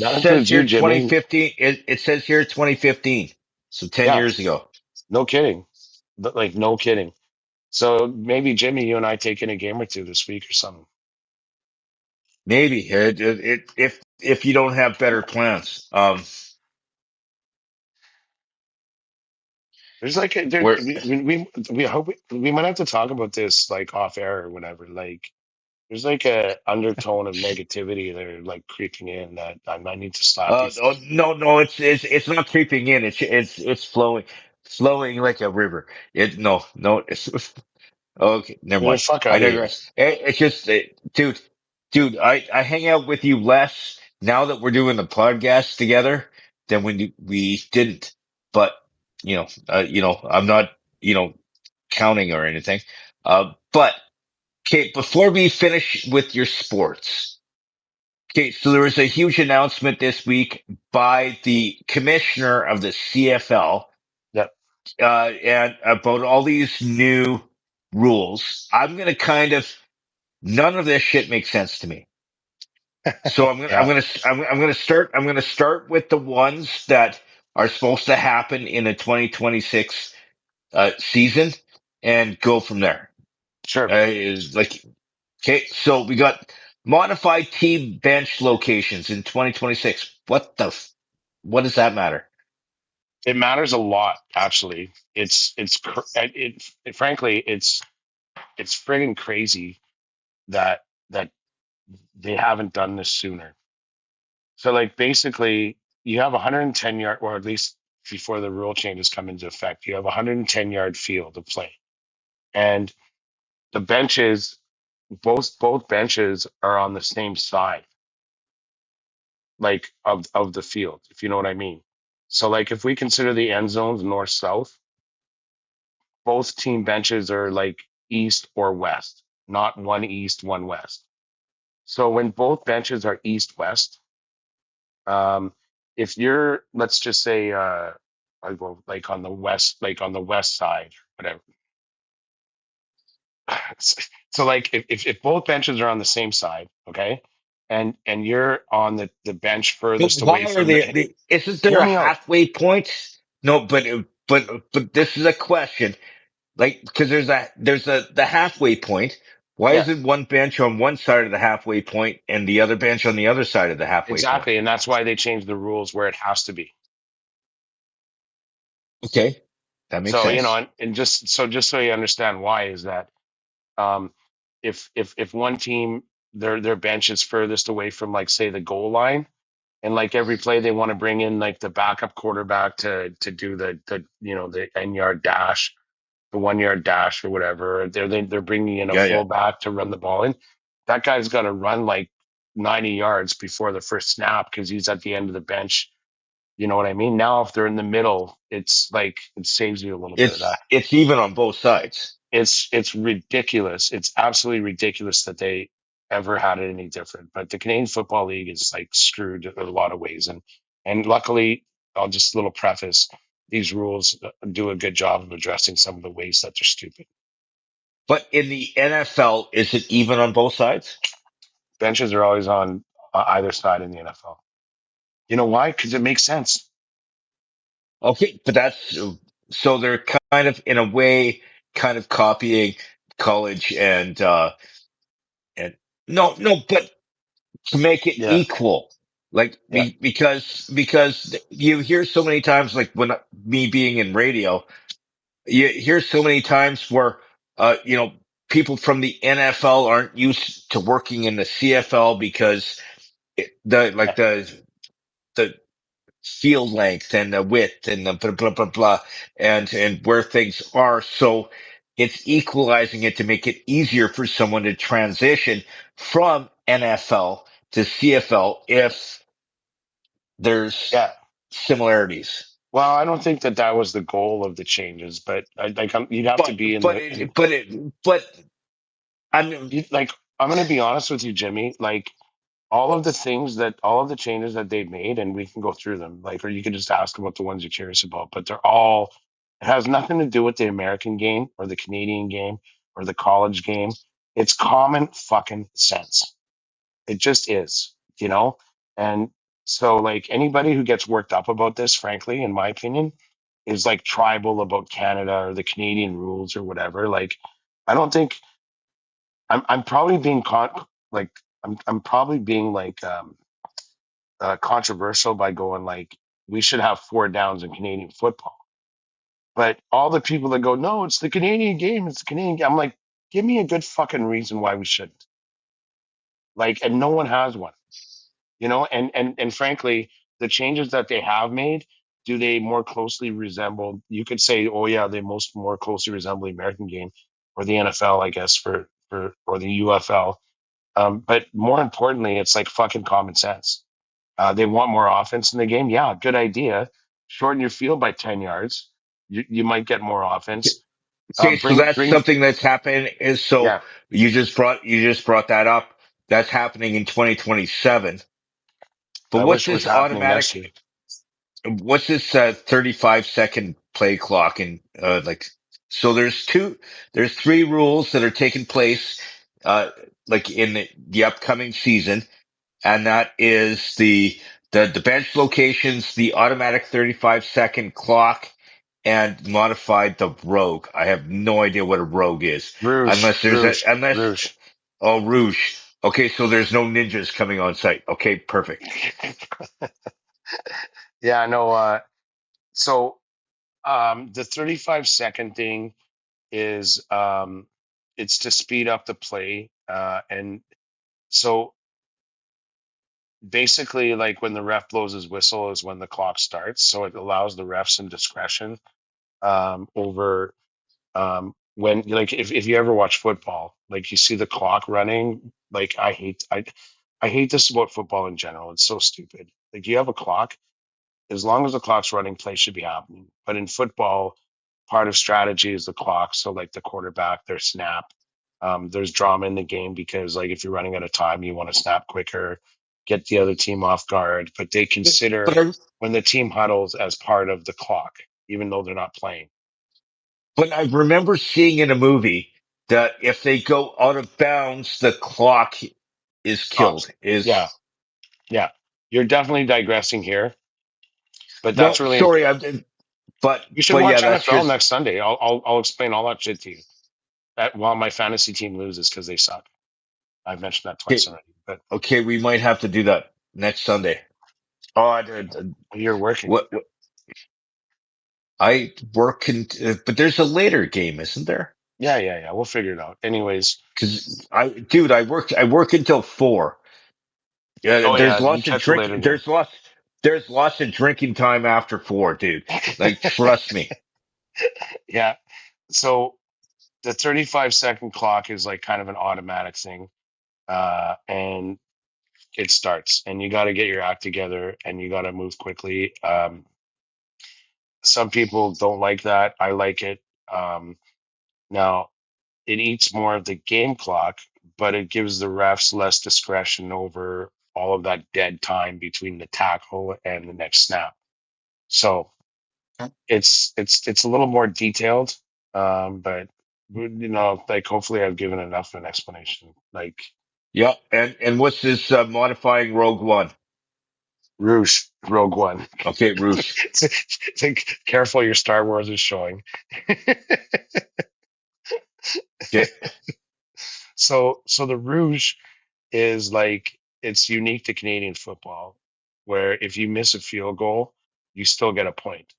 It That says includes here you, Jimmy. 2015. It says here 2015. So 10 Yeah, years ago. no kidding. Like, no kidding. So maybe Jimmy, you and I take in a game or two this week or something. Maybe if you don't have better plans. There's like Where we hope we might have to talk about this like off air or whatever. Like there's like a undertone of negativity that are like creeping in that I might need to slap you for. oh, no, it's not creeping in. It's flowing like a river. No, it's okay. Never Get the mind. fuck I out of here. digress. It's just, dude, I hang out with you less now that we're doing the podcast together than when we didn't. But I'm not, counting or anything. But okay, before we finish with your sports. Okay, so there was a huge announcement this week by the commissioner of the CFL, Yep. and about all these new rules. I'm going to none of this shit makes sense to me. So Yeah. I'm going to start with the ones that are supposed to happen in the 2026 season and go from there. Sure. Is like, okay, so we got modified team bench locations in 2026. What does that matter? It matters a lot, actually. Frankly, it's friggin' crazy that that they haven't done this sooner. So like basically you have a 110 yard, or at least before the rule changes come into effect, you have a 110-yard field to play. And the benches, both benches are on the same side, like of the field, if you know what I mean. So like if we consider the end zones north south, both team benches are like east or west, not one east, one west. So when both benches are east west, um, if you're, let's just say, I go like on the west, like on the west side, whatever. So like if both benches are on the same side, okay, and you're on the bench But furthest away why are from the, isn't there hear a me out. halfway point? No, but this is a question. Like, because there's the halfway point. Why Yeah, isn't one bench on one side of the halfway point and the other bench on the other side of the halfway point? exactly, and that's why they changed the rules where it has to be. Okay, that makes So sense. and just so you understand why is that, um, if one team their bench is furthest away from, like, say, the goal line, and like every play they want to bring in like the backup quarterback to do the n-yard dash, the 1 yard dash or whatever. They're bringing in a Yeah. fullback to run the ball in. That guy's got to run like 90 yards before the first snap because he's at the end of the bench. You know what I mean? Now, if they're in the middle, it's like it saves you a little bit of that. It's even on both sides. It's ridiculous. It's absolutely ridiculous that they ever had it any different. But the Canadian Football League is like screwed in a lot of ways, and luckily, I'll just a little preface: these rules do a good job of addressing some of the ways that they're stupid. But in the NFL, is it even on both sides? Benches are always on either side in the NFL. You know why? Because it makes sense. Okay, but that's so they're kind of in a way kind of copying college and no, but to make it Yeah, equal, like yeah, because you hear so many times, like when me being in radio, you hear so many times where people from the NFL aren't used to working in the CFL because the yeah, like the field length and the width and the blah blah blah blah and where things are. So it's equalizing it to make it easier for someone to transition from NFL to CFL if there's yeah. similarities. Well, I don't think that that was the goal of the changes, but you'd have to But be in but the it but it but I'm like. I'm going to be honest with you, Jimmy. Like all of the changes that they've made, and we can go through them, like, or you can just ask about the ones you're curious about, but they're all It has nothing to do with the American game or the Canadian game or the college game. It's common fucking sense. It just is, you know? And so, like, anybody who gets worked up about this, frankly, in my opinion, is like tribal about Canada or the Canadian rules or whatever. Like, I don't think I'm probably being like, I'm probably being like, controversial by going like, we should have four downs in Canadian football. But all the people that go, no, it's the Canadian game, it's the Canadian game. I'm like, give me a good fucking reason why we shouldn't. Like, and no one has one, you know. And frankly, the changes that they have made, do they more closely resemble? You could say, oh yeah, they most more closely resemble the American game or the NFL, I guess, for or the UFL. But more importantly, it's like fucking common sense. They want more offense in the game. Yeah, good idea. Shorten your field by 10 yards. You might get more offense. Okay, so that's Bring, something that's happening. Is so yeah, you just brought that up. That's happening in 2027. But I what's wish it was this happening next year. automatic? What's this 35-second play clock? And like, so there's three rules that are taking place, uh, like in the upcoming season, and that is the bench locations, the automatic 35-second clock, and modified the rogue. I have no idea what a rogue is, Rouge, unless there's a Rouge, unless Rouge. oh rouge. Okay, so there's no ninjas coming on site. Okay, perfect. Yeah, no. So the 35-second thing is it's to speed up the play, and so basically, like when the ref blows his whistle is when the clock starts. So it allows the refs some discretion over when, like, if you ever watch football, like you see the clock running. Like I hate this about football in general. It's so stupid. Like, you have a clock, as long as the clock's running, play should be happening. But in football, part of strategy is the clock. So like the quarterback, their snap, there's drama in the game because, like, if you're running out of time, you want to snap quicker, get the other team off guard. But they But consider I, when the team huddles as part of the clock, even though they're not playing. but I remember seeing in a movie that if they go out of bounds, the clock is killed. Stops. Is Yeah, yeah. You're definitely digressing here, but no, that's really sorry, important. but You should but yeah, watch that's NFL just next Sunday. I'll explain all that shit to you. That while my fantasy team loses because they suck. I've mentioned that twice okay. already. But Okay, we might have to do that next Sunday. Oh, you're working. what I work in, but there's a later game, isn't there? Yeah, yeah, yeah. We'll figure it out. Anyways. Because dude, I work until 4. Yeah, Oh there's yeah, you lots of catch the drink. later game. There's lots of drinking time after 4, dude. Like, trust me. Yeah. So the 35-second clock is like kind of an automatic thing. And it starts and you got to get your act together and you got to move quickly. Some people don't like that. I like it. Um, Now it eats more of the game clock, but it gives the refs less discretion over all of that dead time between the tackle and the next snap. So it's a little more detailed, but like, hopefully I've given enough of an explanation. Like, Yeah, and what's this modifying Rogue One? Rouge, Rogue One. Okay, Roosh. Think careful, your Star Wars is showing. Okay, So the Rouge is like, it's unique to Canadian football, where if you miss a field goal, you still get a point.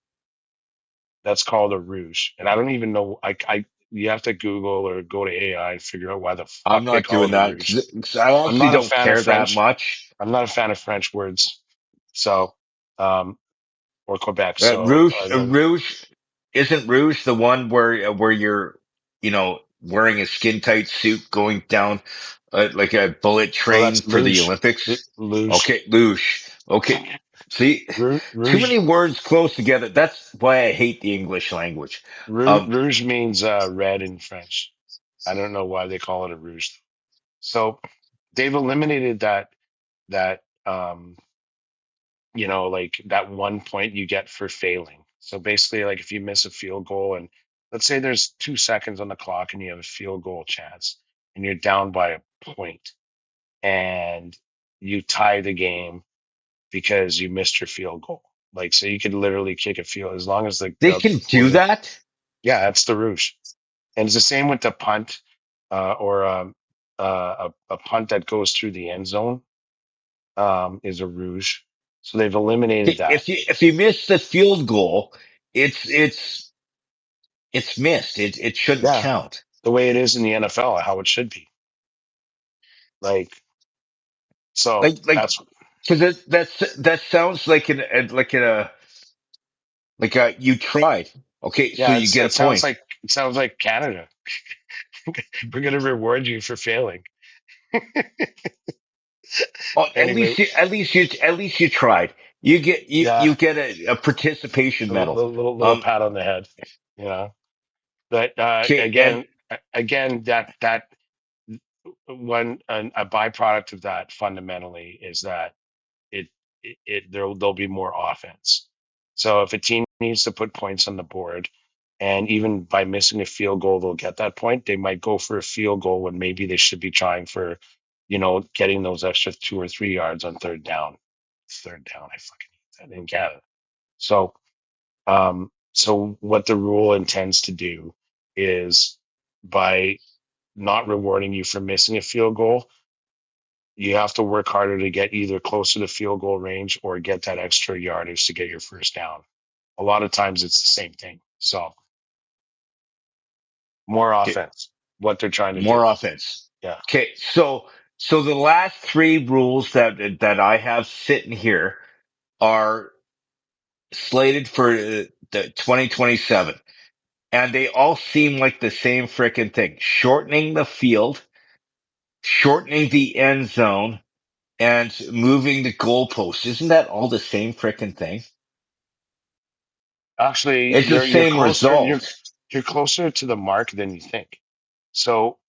That's called a Rouge, and I don't even know. I you have to Google or go to AI and figure out why the I'm fuck they not call doing it a that Rouge. because I I'm actually not a don't fan of care that French. much. I'm not a fan of French words, so um, or Quebec. So Rouge isn't Rouge the one where you're wearing a skin tight suit going down like a bullet no, train that's for the luge, Olympics? luge, Okay, Luge. Okay, see, too rouge. many words close together. That's why I hate the English language. Um, Rouge means red in French. I don't know why they call it a rouge. So they've eliminated that like that 1 point you get for failing. So basically, like if you miss a field goal and let's say there's 2 seconds on the clock and you have a field goal chance and you're down by a point and you tie the game because you missed your field goal. Like, so you could literally kick a field as long as They the can do opposing. that. Yeah, that's the rouge. And it's the same with the punt or a punt that goes through the end zone is a rouge. So they've eliminated that. If you miss the field goal, it's it's it's missed. It shouldn't Yeah, count. the way it is in the NFL, how it should be. Like, so Like that's, because that sounds like like you tried. Okay, so yeah, you get a it sounds point. like, Canada. We're going to reward you for failing. Oh, Anyway, at least you tried. You yeah, get a participation a medal. little pat on the head, you know. But Okay, and again, that one a byproduct of that fundamentally is that it there'll be more offense. So if a team needs to put points on the board, and even by missing a field goal, they'll get that point. They might go for a field goal when maybe they should be trying for, getting those extra 2 or 3 yards on third down. Third down, I fucking hate that in Canada. So what the rule intends to do is by not rewarding you for missing a field goal, you have to work harder to get either closer to field goal range or get that extra yardage to get your first down. A lot of times it's the same thing. So more okay, offense, what they're trying to do. more offense. Yeah. Okay, so the last three rules that I have sitting here are slated for the 2027, and they all seem like the same freaking thing: shortening the field, shortening the end zone, and moving the goalposts. Isn't that all the same freaking thing? Actually, It's the you're same closer. result. You're closer to the mark than you think. So,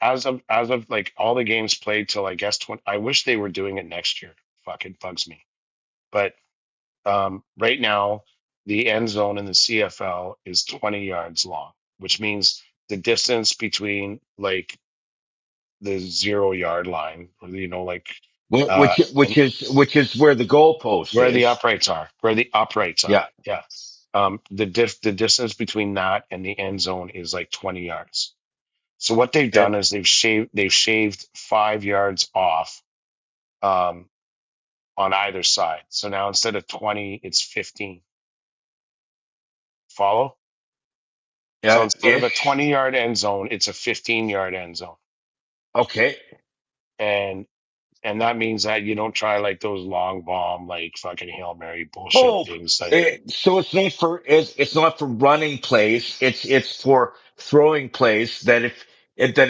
as of like all the games played till I guess 20, I wish they were doing it next year. Fucking bugs me. But right now, the end zone in the CFL is 20 yards long, which means the distance between like the 0 yard line, or like and Which is where the goalpost where the is. uprights are, Yeah. Yeah. The distance between that and the end zone is like 20 yards. So what they've Okay. done is they've shaved 5 yards off um, on either side. So now instead of 20, it's 15. Follow? So Yeah. instead of a Ish. 20-yard end zone, it's a 15-yard end zone. Okay. And that means that you don't try like those long bomb, like fucking Hail Mary bullshit Oh, things. Like, so it's not for running plays. It's for throwing plays. That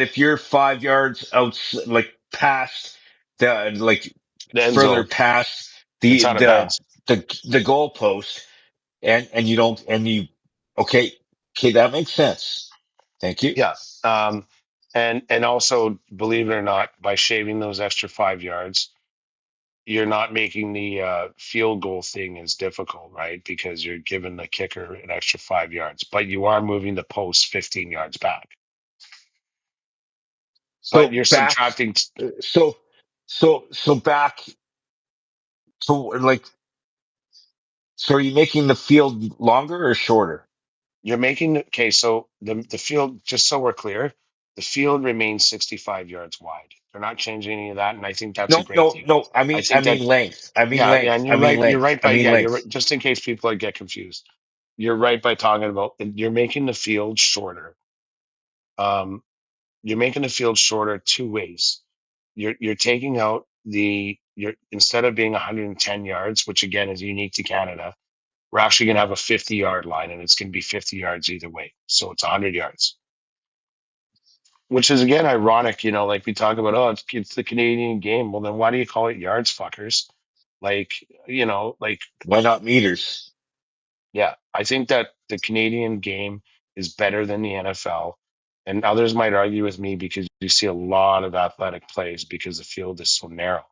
if you're 5 yards out, like past like the end further zone, past it's the out of the bounds. the goalpost, and you don't and you okay, that makes sense. Thank you. Yeah. Um, and also, believe it or not, by shaving those extra 5 yards, you're not making the field goal thing as difficult, right? Because you're giving the kicker an extra 5 yards, but you are moving the post 15 yards back. But So you're back, subtracting. so so back to like, so are you making the field longer or shorter? You're making okay. So the field, just so we're clear, the field remains 65 yards wide. They're not changing any of that, and I think that's a No, great no, thing. no. I I think that mean length. I mean yeah, and length. I you're mean right. You're length. right I by mean yeah, you're right. length. Just in case people get confused, you're right by talking about you're making the field shorter. Um, you're making the field shorter two ways. You're taking out you're instead of being 110 yards, which again is unique to Canada, we're actually going to have a 50-yard line, and it's going to be 50 yards either way. So it's 100 yards, which is again ironic. Like we talk about, oh, it's the Canadian game. Well, then why do you call it yards, fuckers? Like, like Why not meters? yeah, I think that the Canadian game is better than the NFL. And others might argue with me because you see a lot of athletic plays because the field is so narrow.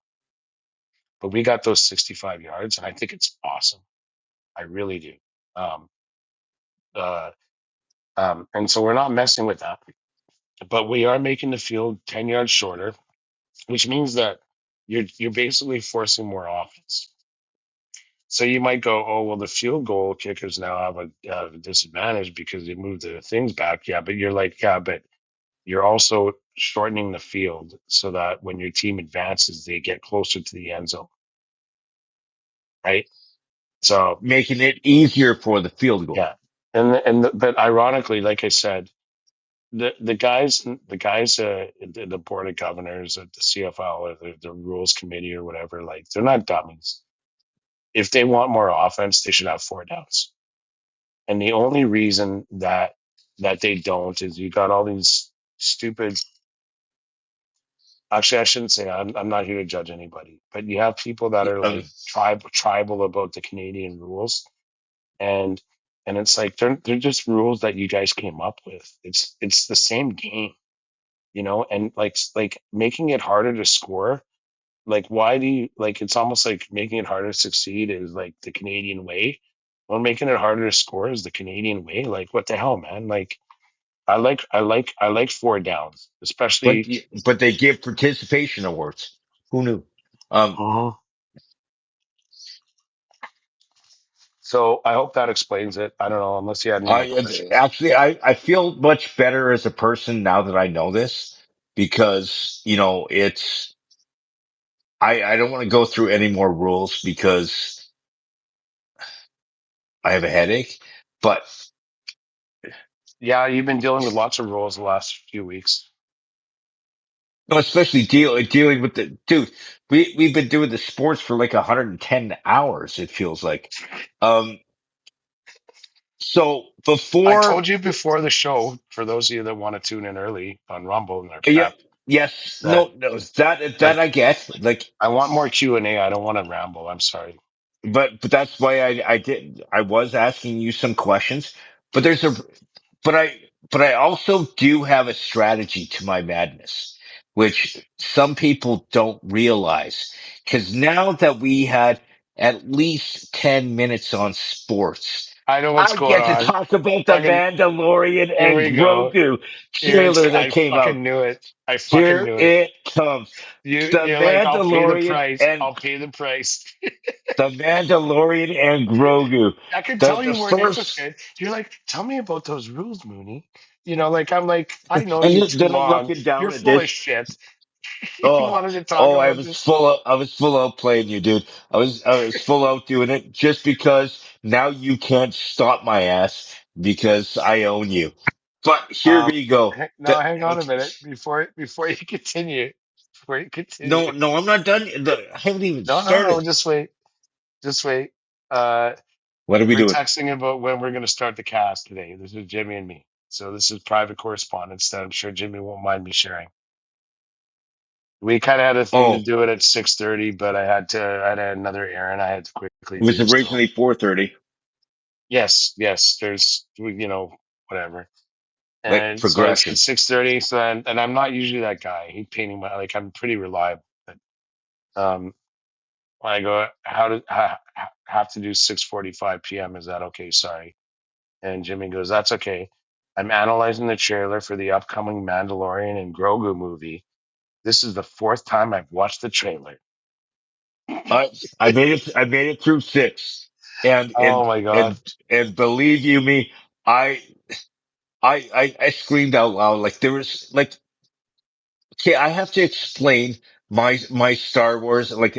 But we got those 65 yards, and I think it's awesome. I really do. Um, uh, and so we're not messing with that, but we are making the field 10 yards shorter, which means that you're basically forcing more offense. So you might go, oh well, the field goal kickers now have a disadvantage because they moved the things back. Yeah, but you're like, yeah, but you're also shortening the field so that when your team advances, they get closer to the end zone, right? So making it easier for the field goal. yeah, but ironically, like I said, the guys the board of governors at the CFL or the rules committee or whatever, like they're not dummies. If they want more offense, they should have four downs. And the only reason that they don't is you got all these stupid. Actually, I shouldn't say I'm not here to judge anybody, but you have people that are Um, like tribal about the Canadian rules, and it's like they're just rules that you guys came up with. It's the same game, and like making it harder to score. Like, why do you like? It's almost like making it harder to succeed is like the Canadian way. Well, making it harder to score is the Canadian way. Like, what the hell, man? Like, I like four downs, but especially. but they give participation awards. Who knew? Um, Mhm. So I hope that explains it. I don't know, unless you had any more questions. I feel much better as a person now that I know this because, I don't want to go through any more rules because I have a headache, but Yeah, you've been dealing with lots of roles the last few weeks. no, especially dealing with the dude, we've been doing the sports for like 110 hours, it feels like. Um, so I before, told you before the show, for those of you that want to tune in early on Rumble in our yeah, prep, yes, that no, that like I get, like, I want more Q&A. I don't want to ramble. I'm sorry. but that's why I was asking you some questions, but but I, but I also do have a strategy to my madness, which some people don't realize. Because now that we had at least 10 minutes on sports, I know what's I going get to on. talk about the Fucking Mandalorian here and we go. Grogu trailer that I came out. fucking knew it. I fucking Here knew it. it comes. The You're like, I'll pay the Mandalorian price. and I'll pay the price. the Mandalorian and Grogu. I could The tell the you weren't first interested. You're like, tell me about those rules, Mooney. Like, I'm like, I know and you too then I'm long. looking You're down at full of this. shit. You Oh, wanted to talk oh, about this. I was full out playing you, dude. I was full out doing it just because now you can't stop my ass because I own you. But here we go. Now hang on a minute before you continue. Before you No, continue. no, I'm not done. I haven't even No, no, no. started. Just wait. Just wait. Uh, What are we we're doing? texting about when we're going to start the cast today. This is Jimmy and me. So this is private correspondence that I'm sure Jimmy won't mind me sharing. We kind of had a thing to Oh, do it at 6:30, but I had another errand I had to quickly it was do. So originally 4:30, yes, yes, there's whatever. like And so I said progression. 6:30. So and I'm not usually that guy. He painting my like I'm pretty reliable. But when I go, have to do 6:45 p.m. Is that okay? Sorry. And Jimmy goes, that's okay. I'm analyzing the trailer for the upcoming Mandalorian and Grogu movie. This is the fourth time I've watched the trailer. I I made it through six, and Oh my god. believe you me, I I screamed out loud like there was like okay, I have to explain my Star Wars like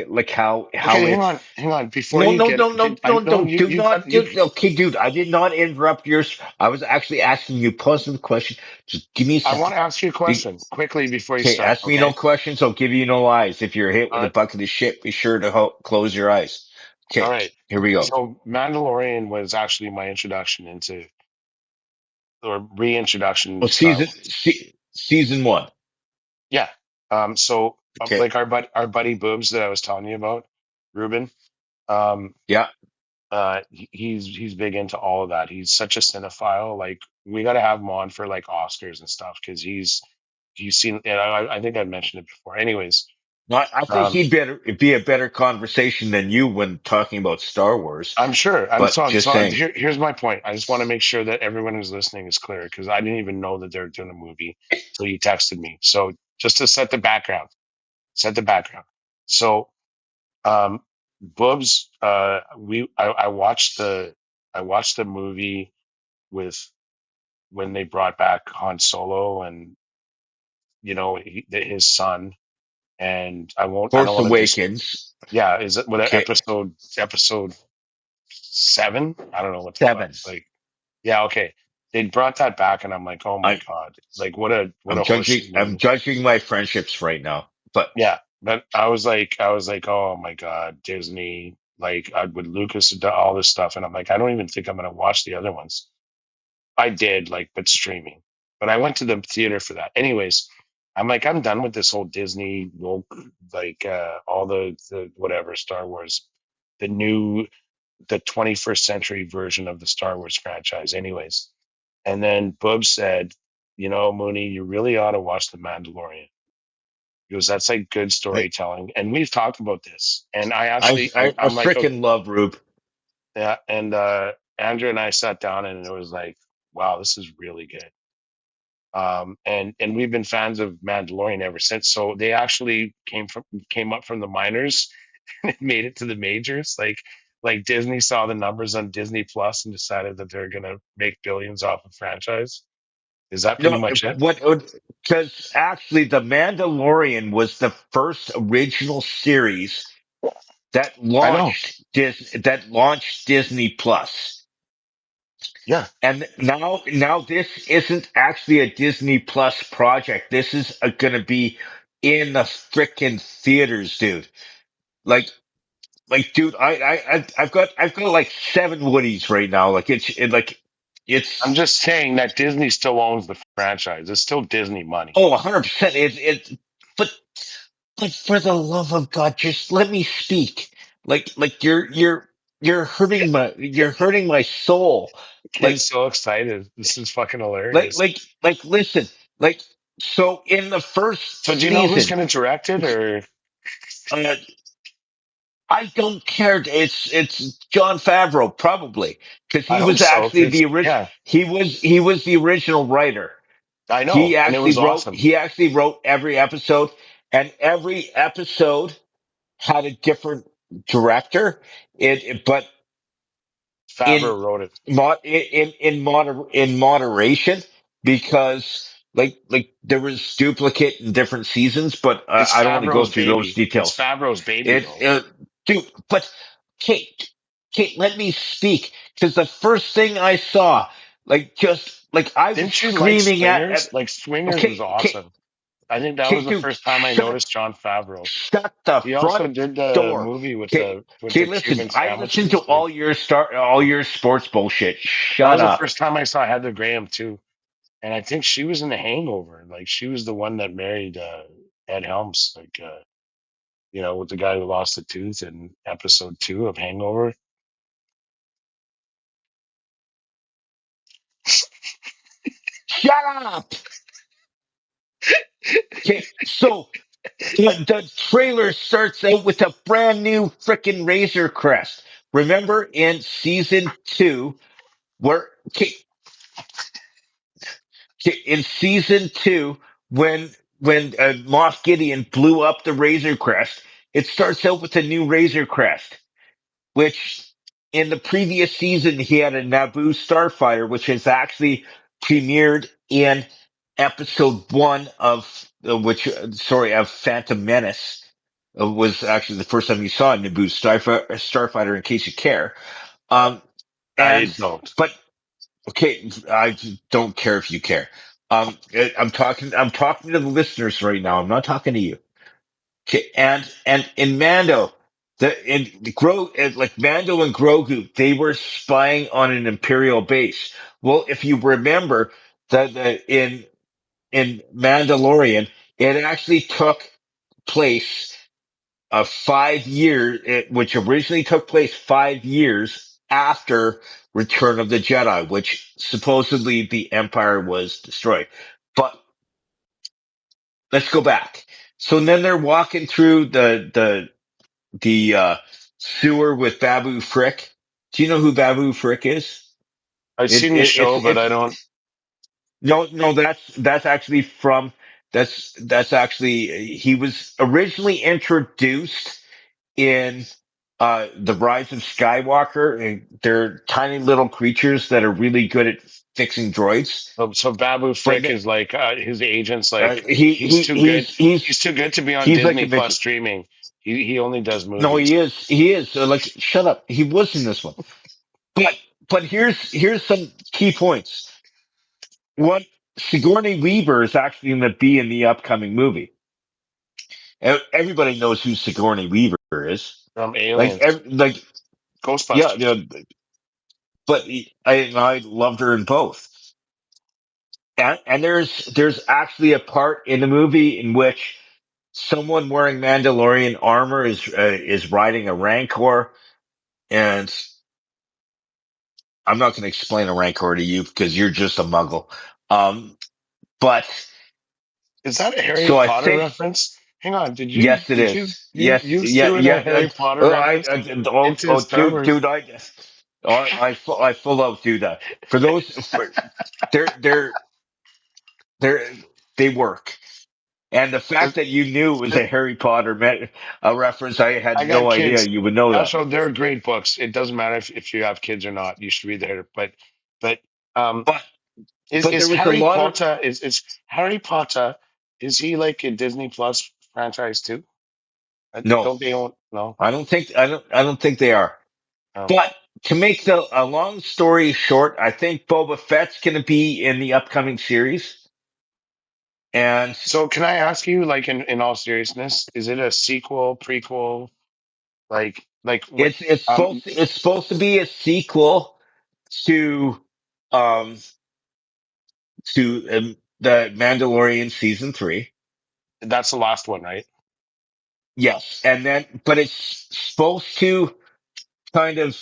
Okay, how it. hang on. Before No, you no, get, no, no, I no, know no. Do you not got you. do. Okay, dude, I did not interrupt yours. I was actually asking you positive question. Just give me a I want second. to ask you a Be, question quickly before you okay, start. ask me no Okay. questions. I'll give you no lies. If you're hit with a Uh, bucket of shit, be sure to close your eyes. all Okay, right. here we go. So Mandalorian was actually my introduction into or reintroduction Well, into Star Wars. season one. Yeah. So Okay, like our buddy Boobs that I was telling you about, Ruben. Um, yeah. he's big into all of that. He's such a cinephile. Like we got to have him on for like Oscars and stuff because he's seen. And I think I mentioned it before. Anyways, I think Um, he'd better it'd be a better conversation than you when talking about Star Wars. I'm sure. But just saying, Here's my point. I just want to make sure that everyone who's listening is clear because I didn't even know that they were doing a movie until you texted me. So just to set the background. So, um, Bubs, I watched the movie with when they brought back Han Solo and his son, and I don't Force want to just Awakens, yeah, is it what okay, episode 7? I don't know what the fuck. 7. Like, yeah, okay. They brought that back, and I'm like, oh my I god, like what a horseshit I'm movie. judging my friendships right now. But Yeah, but I was like, oh my god, Disney, like with Lucas and all this stuff, and I'm like, I don't even think I'm gonna watch the other ones. I did, like, but streaming. But I went to the theater for that. Anyways, I'm like, I'm done with this whole Disney woke, like all the whatever Star Wars, the new the 21st century version of the Star Wars franchise. Anyways, and then Bub said, Mooney, you really ought to watch The Mandalorian. He goes, that's like good I storytelling. And we've talked about this. And I I'm like, oh, freaking love Rube. yeah. And Andrew and I sat down and it was like, wow, this is really good. And we've been fans of Mandalorian ever since. So they actually came up from the minors and it made it to the majors. Like Disney saw the numbers on Disney Plus and decided that they're gonna make billions off a franchise. Is that pretty No, much it? what because actually, The Mandalorian was the first original series I know. That launched Disney Plus. Yeah, And now this isn't actually a Disney Plus project. This is going to be in the frickin' theaters, dude. Like, dude, I've got like 7 Woodies right now. Like, I'm it's, just saying that Disney still owns the franchise. It's still Disney money. oh, 100%. But, but for the love of God, just let me speak. Like you're hurting my soul. Like, Kid's so excited. This is fucking hilarious. listen, like, so in the first So do you know who's season, gonna direct it or uh, I don't care. It's John Favreau probably because I he hope was so, actually the because original. yeah, He was the original writer. I know. And it was awesome. He actually wrote every episode, and every episode had a different director. But in Favreau wrote it. in moderation, because there was duplicate in different seasons, but It's I don't want to go Favreau's through those baby. It's details. Favreau's baby It, though. it dude, but Kate, let me speak, because the first thing I saw, I was Didn't you like screaming Swingers? Like Swingers was okay, awesome. I think that was the dude, first time I noticed John Favreau. shut the He also front did the door. movie Okay, with the listen, Cuban I listen to sandwiches. Like all your sports bullshit. that Shut was the up. first time I saw Heather Graham too. And I think she was in The Hangover. Like she was the one that married Ed Helms. Like with the guy who lost a tooth in episode 2 of Hangover. Shut up. Okay, so the trailer starts out with a brand new freaking Razor Crest. Remember in season 2, where okay, in season 2, when Moff Gideon blew up the Razor Crest, it starts out with a new Razor Crest, which in the previous season he had a Naboo starfighter, which has actually premiered in episode 1 of of Phantom Menace. Was actually the first time you saw a Naboo starfighter, in case you care. Um, I and don't. but okay, I don't care if you care. I'm talking to the listeners right now. I'm not talking to you. Okay, and in Mando, like Mando and Grogu, they were spying on an Imperial base. Well, if you remember that in Mandalorian, it actually took place 5 years, which originally took place 5 years after Return of the Jedi, which supposedly the Empire was destroyed. But let's go back. So then they're walking through the sewer with Babu Frick. Do you know who Babu Frick is? I've It, seen the it show, but I it's don't. no, that's actually from that's actually he was originally introduced in the Rise of Skywalker, and they're tiny little creatures that are really good at fixing droids. So Babu But Frick is like his agent's uh, like he he's he too good. he's he's He's too good to be on he's like a Disney Plus Mickey. streaming. He only does No, movies. he is. So like, shut up. He was in this one. But here's some key points. One, Sigourney Weaver is actually going to be in the upcoming movie. Everybody knows who Sigourney Weaver is. From Aliens, Like, yeah, Ghostbusters. yeah. But I loved her in both. And there's actually a part in the movie in which someone wearing Mandalorian armor is riding a Rancor, and I'm not going to explain a Rancor to you because you're just a Muggle. Um, but Is that a Harry so I Potter think reference? Hang on, did you yes, it did you is. you Yes, you yeah, threw in a yeah. Harry Potter reference into Star Wars? Dude, I full out do that for those. They're they're they work. And the fact 'Cause that you knew it was a Harry Potter a reference, I I had no got idea kids. you would know that. Also, they're great books. It doesn't matter if you have kids or not. You should read the Harry. But um, But but is there was a Harry lot of Potter is Harry Potter? Is he like a Disney Plus franchise too? no. Don't they own? No. I don't think they are. Um, But to make the a long story short, I think Boba Fett's going to be in the upcoming series, and so can I ask you, like, in all seriousness, is it a sequel, prequel? Like what? it's supposed to be a sequel to um the Mandalorian season 3. That's the last one, right? Yes, and then but it's supposed to kind of,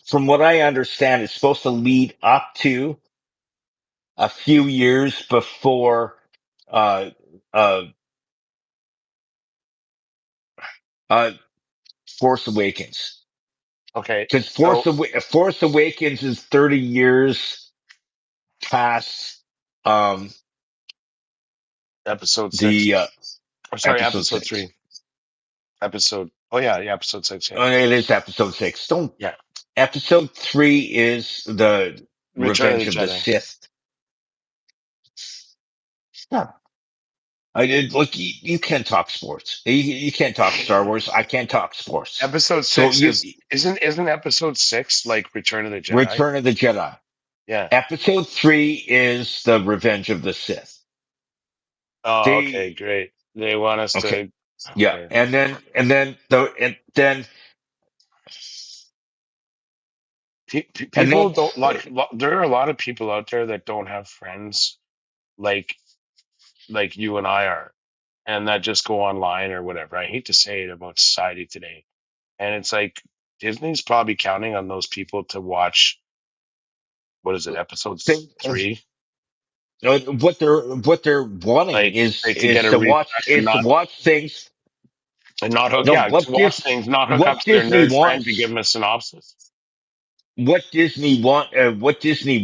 from what I understand, it's supposed to lead up to a few years before uh uh uh Force Awakens. Okay. Because So Force Awakens is 30 years past um episode six. the Or sorry, episode episode 6. three. Episode. Oh yeah, episode six. Yeah. It is episode 6. Don't Yeah. Episode 3 is the Return of the Revenge of the Jedi. Sith. Yeah. I did look. You can't talk sports. You can't talk Star Wars. I can't talk sports. Episode So six is isn't episode six like Return of the Jedi? Return of the Jedi. Yeah. Episode 3 is the Revenge of the Sith. Oh, okay, They great. They want us okay. to. Yeah, Okay. and then and People then don't there are a lot of people out there that don't have friends like you and I are, and that just go online or whatever. I hate to say it about society today, and it's like Disney's probably counting on those people to watch. What is it? Episodes think three, what they're wanting like to get a refresh is to watch things. and not hook. No, Yeah, to watch things, not hook up what to their Disney nerd friend to give wants them a synopsis. what Disney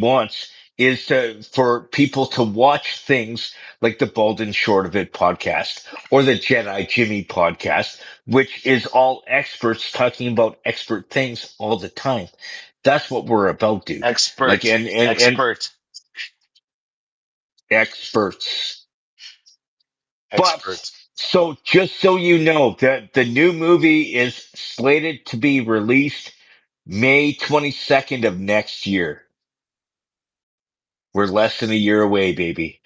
wants is for people to watch things like the Bald and Short of It podcast or the Jedi Jimmy podcast, which is all experts talking about expert things all the time. That's what we're about, dude. Like, Expert, and expert, experts. But expert. so just so you know that the new movie is slated to be released May 22nd of next year. We're less than a year away, baby.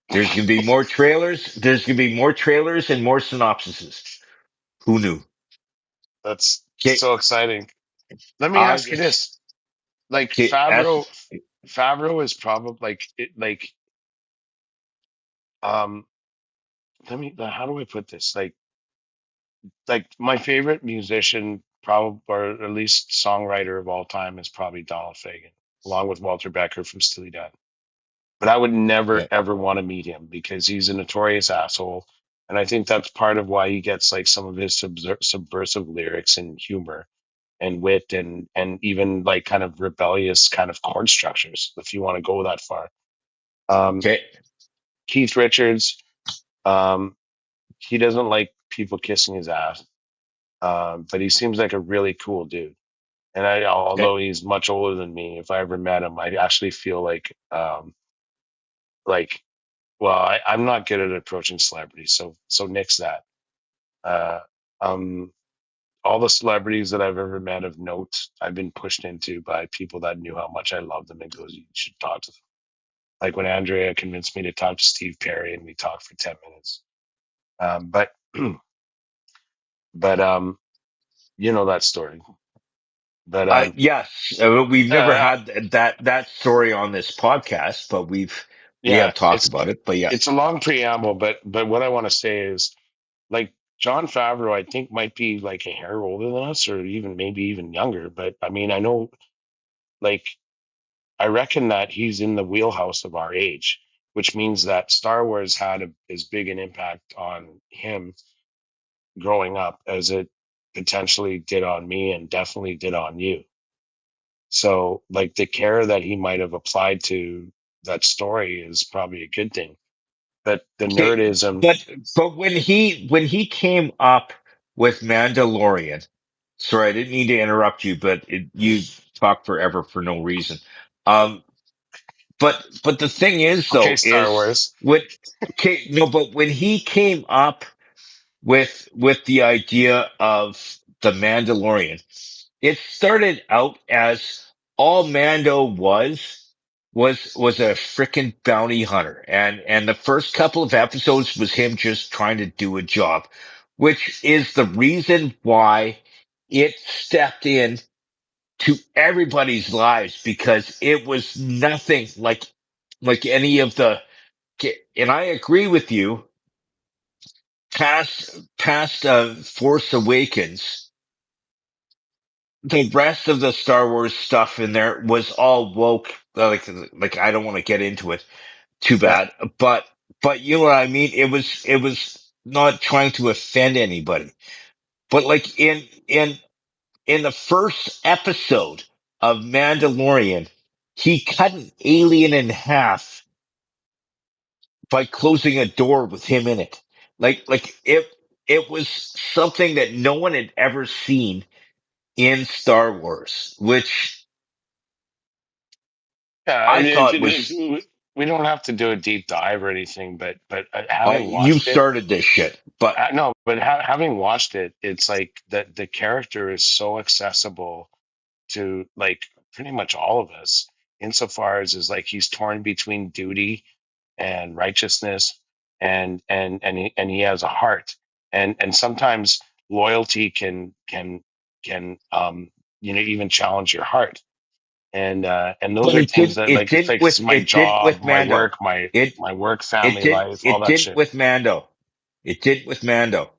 There's gonna be more trailers. There's gonna be more trailers and more synopsises. Who knew? That's Okay, so exciting. Let me I ask you just this: like okay, Favreau is probably like um. Let me. How do I put this? Like my favorite musician, probably or at least songwriter of all time, is probably Donald Fagen, along with Walter Becker from Steely Dan. But I would never yeah. ever want to meet him because he's a notorious asshole. And I think that's part of why he gets like some of his subversive lyrics and humor and wit and even like kind of rebellious kind of chord structures, if you want to go that far. Um, Okay. Keith Richards, um, he doesn't like people kissing his ass, but he seems like a really cool dude. And Okay. although he's much older than me, if I ever met him, I actually feel like well, I'm not good at approaching celebrities, so nix that. Uh, um, all the celebrities that I've ever met of note, I've been pushed into by people that knew how much I loved them and goes, you should talk to them. Like when Andrea convinced me to talk to Steve Perry and we talked for 10 minutes. But, but, you know that story. But, Yes, we've never uh, had that story on this podcast, but we yeah, have talked about it. But it's yes, a long preamble, but what I want to say is like John Favreau, I think might be like a hair older than us or even maybe even younger. But I mean, I know like I reckon that he's in the wheelhouse of our age, which means that Star Wars had as big an impact on him growing up as it potentially did on me and definitely did on you. So, like, the care that he might have applied to that story is probably a good thing. But the okay, nerdism, but when he came up with Mandalorian, sorry, I didn't mean to interrupt you, but you talked forever for no reason. Um, but the thing is, okay, though, Star is Wars. when okay, no, but when he came up with the idea of the Mandalorian. It started out as all Mando was a freaking bounty hunter, and the first couple of episodes was him just trying to do a job, which is the reason why it stepped in to everybody's lives because it was nothing like any of the. And I agree with you. Past Force Awakens, the rest of the Star Wars stuff in there was all woke. Like I don't want to get into it too Yeah, bad, but you know what I mean. It was not trying to offend anybody, but like in the first episode of Mandalorian, he cut an alien in half by closing a door with him in it. It was something that no one had ever seen in Star Wars, which yeah. I thought was We don't have to do a deep dive or anything, but having you watched it, started this shit. But no, but having watched it, it's like that the character is so accessible to like pretty much all of us insofar as is like he's torn between duty and righteousness and he has a heart and sometimes loyalty can even challenge your heart and those but are it things didn't that it like it's didn't like it's with my it didn't job, with my Mando. work, my It my work, it family didn't life, all it that didn't shit. with Mando. It didn't with Mando.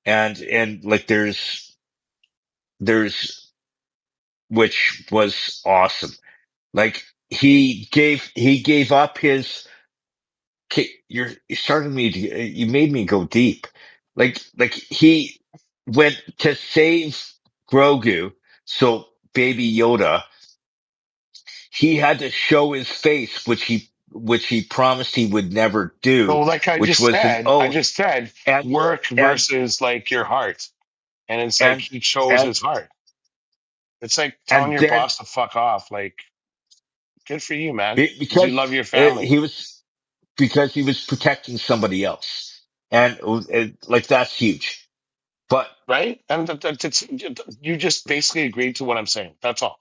And like there's which was awesome. Like he gave up his. Okay, you're starting me to, you made me go deep. Like he went to save Grogu, so Baby Yoda, he had to show his face, which he promised he would never So do, like which was an I oath. just said And work and versus like your heart. And it's like and he chose and his heart. It's like telling and your then boss to fuck off. Like, good for you, man, because you because love your family, he was protecting somebody else, and like that's huge. But right? And you just basically agreed to what I'm saying. That's all.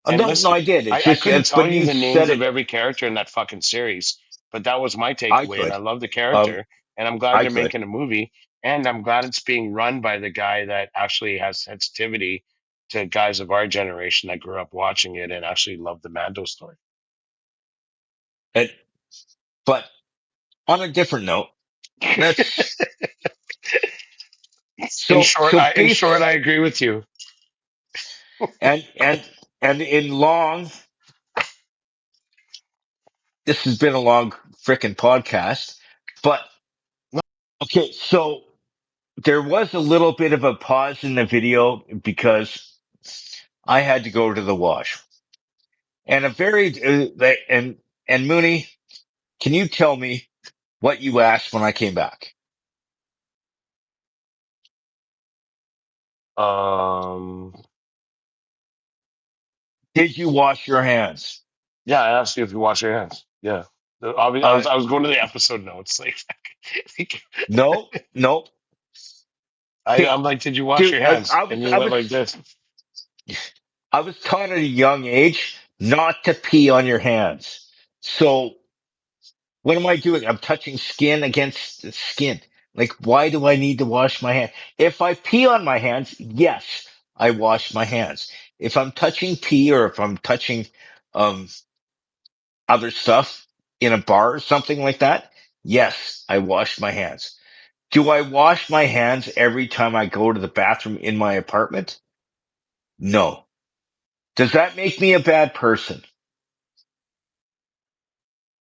And no, no, listen, I did. It's I just couldn't tell when you you the said names of it, every character in that fucking series, but that was my I takeaway. And I could. love the Um, character. And I'm glad I they're could. making a movie. And I'm glad it's being run by the guy that actually has sensitivity to guys of our generation that grew up watching it and actually love the Mando story. And, but on a different note, let's so In base short, I agree with you. and in long, this has been a long freaking podcast, but Okay, so there was a little bit of a pause in the video because I had to go to the wash. And a very and Mooney, can you tell me what you asked when I came back? Um, Did you wash your hands? yeah, I asked you if you wash your hands. Yeah. I Uh, was going to the episode notes. Like, no, no. I'm Okay, like, did you wash dude, your hands? And you went like this. I was taught at a young age not to pee on your hands. So what am I doing? I'm touching skin against skin. Like, why do I need to wash my hand? If I pee on my hands, yes, I wash my hands. If I'm touching pee or if I'm touching, um, other stuff in a bar or something like that, yes, I wash my hands. Do I wash my hands every time I go to the bathroom in my apartment? No. Does that make me a bad person?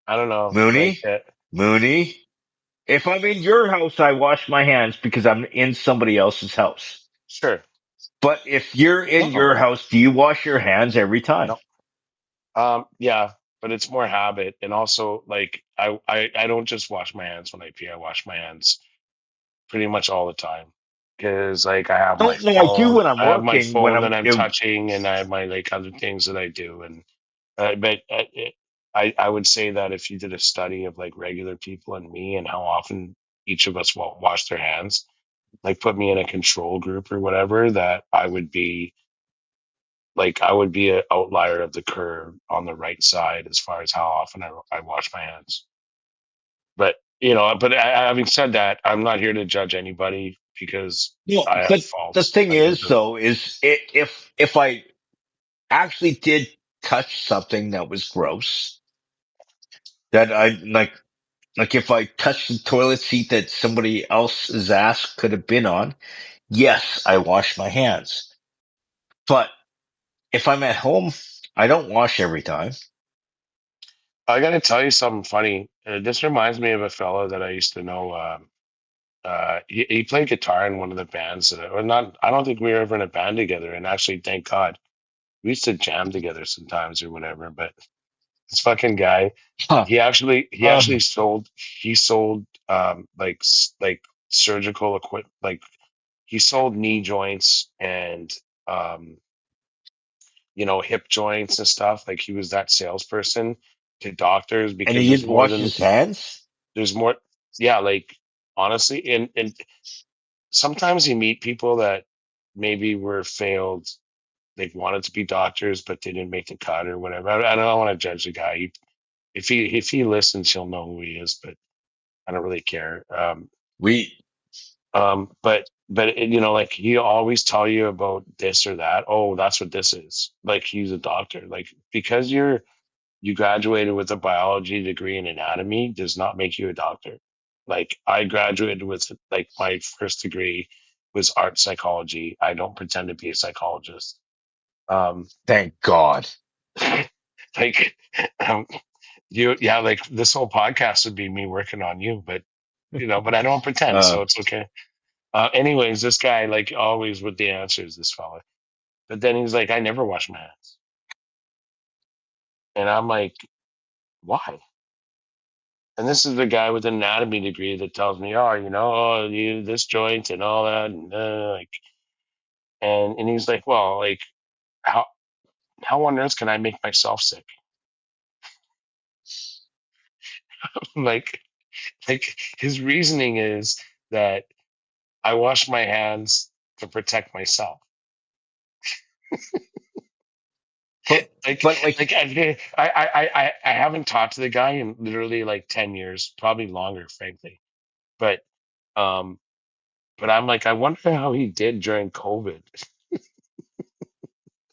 I don't know. Like, Mooney? Mooney? If I'm in your house, I wash my hands because I'm in somebody else's house. sure. But if you're in No, your house, do you wash your hands every time? no. Yeah, but it's more habit. And also, like, I don't just wash my hands when I pee. I wash my hands pretty much all the time. Because, like, No, no, I do when I'm I have my working, when phone that I'm, I'm touching, and I have my, like, other things that I do. And, but I would say that if you did a study of like regular people and me and how often each of us will wash their hands, like put me in a control group or whatever, that I would be an outlier of the curve on the right side as far as how often I wash my hands. But having said that, I'm not here to judge anybody because no, I have but the faults. thing I do is too. though, is if I actually did touch something that was gross, that I like if I touched the toilet seat that somebody else's ass could have been on, yes, I wash my hands. But if I'm at home, I don't wash every time. I got to tell you something funny. This reminds me of a fellow that I used to know. He played guitar in one of the bands or not. I don't think we were ever in a band together. And actually, thank God, we used to jam together sometimes or whatever. But this fucking guy, Huh. he actually sold like surgical equipment. Like, he sold knee joints and um hip joints and stuff. Like, he was that salesperson to doctors And because he didn't wash his hands? there's more. Yeah, like, honestly, and sometimes you meet people that maybe were failed, like, wanted to be doctors but they didn't make the cut or whatever. I don't want to judge the guy. If he listens, he'll know who he is, but I don't really care. We, But like, he always tell you about this or that. Oh, that's what this is. Like, he's a doctor. Like, because you graduated with a biology degree in anatomy does not make you a doctor. Like, I graduated with, like, my first degree was art psychology. I don't pretend to be a psychologist. Um, thank God. like, um, yeah, like, this whole podcast would be me working on you, but I don't pretend, Uh, so it's okay. Anyways, this guy, like, always with the answers, this fella. But then he's like, I never wash my hands. And I'm like, why? And this is the guy with an anatomy degree that tells me, oh, you this joint and all that, and like, and he's like, well, like, how how on earth can I make myself sick? like, like, his reasoning is that I wash my hands to protect myself. but, Like, but like, I haven't talked to the guy in literally like 10 years, probably longer, frankly. But um, but I'm like, I wonder how he did during COVID.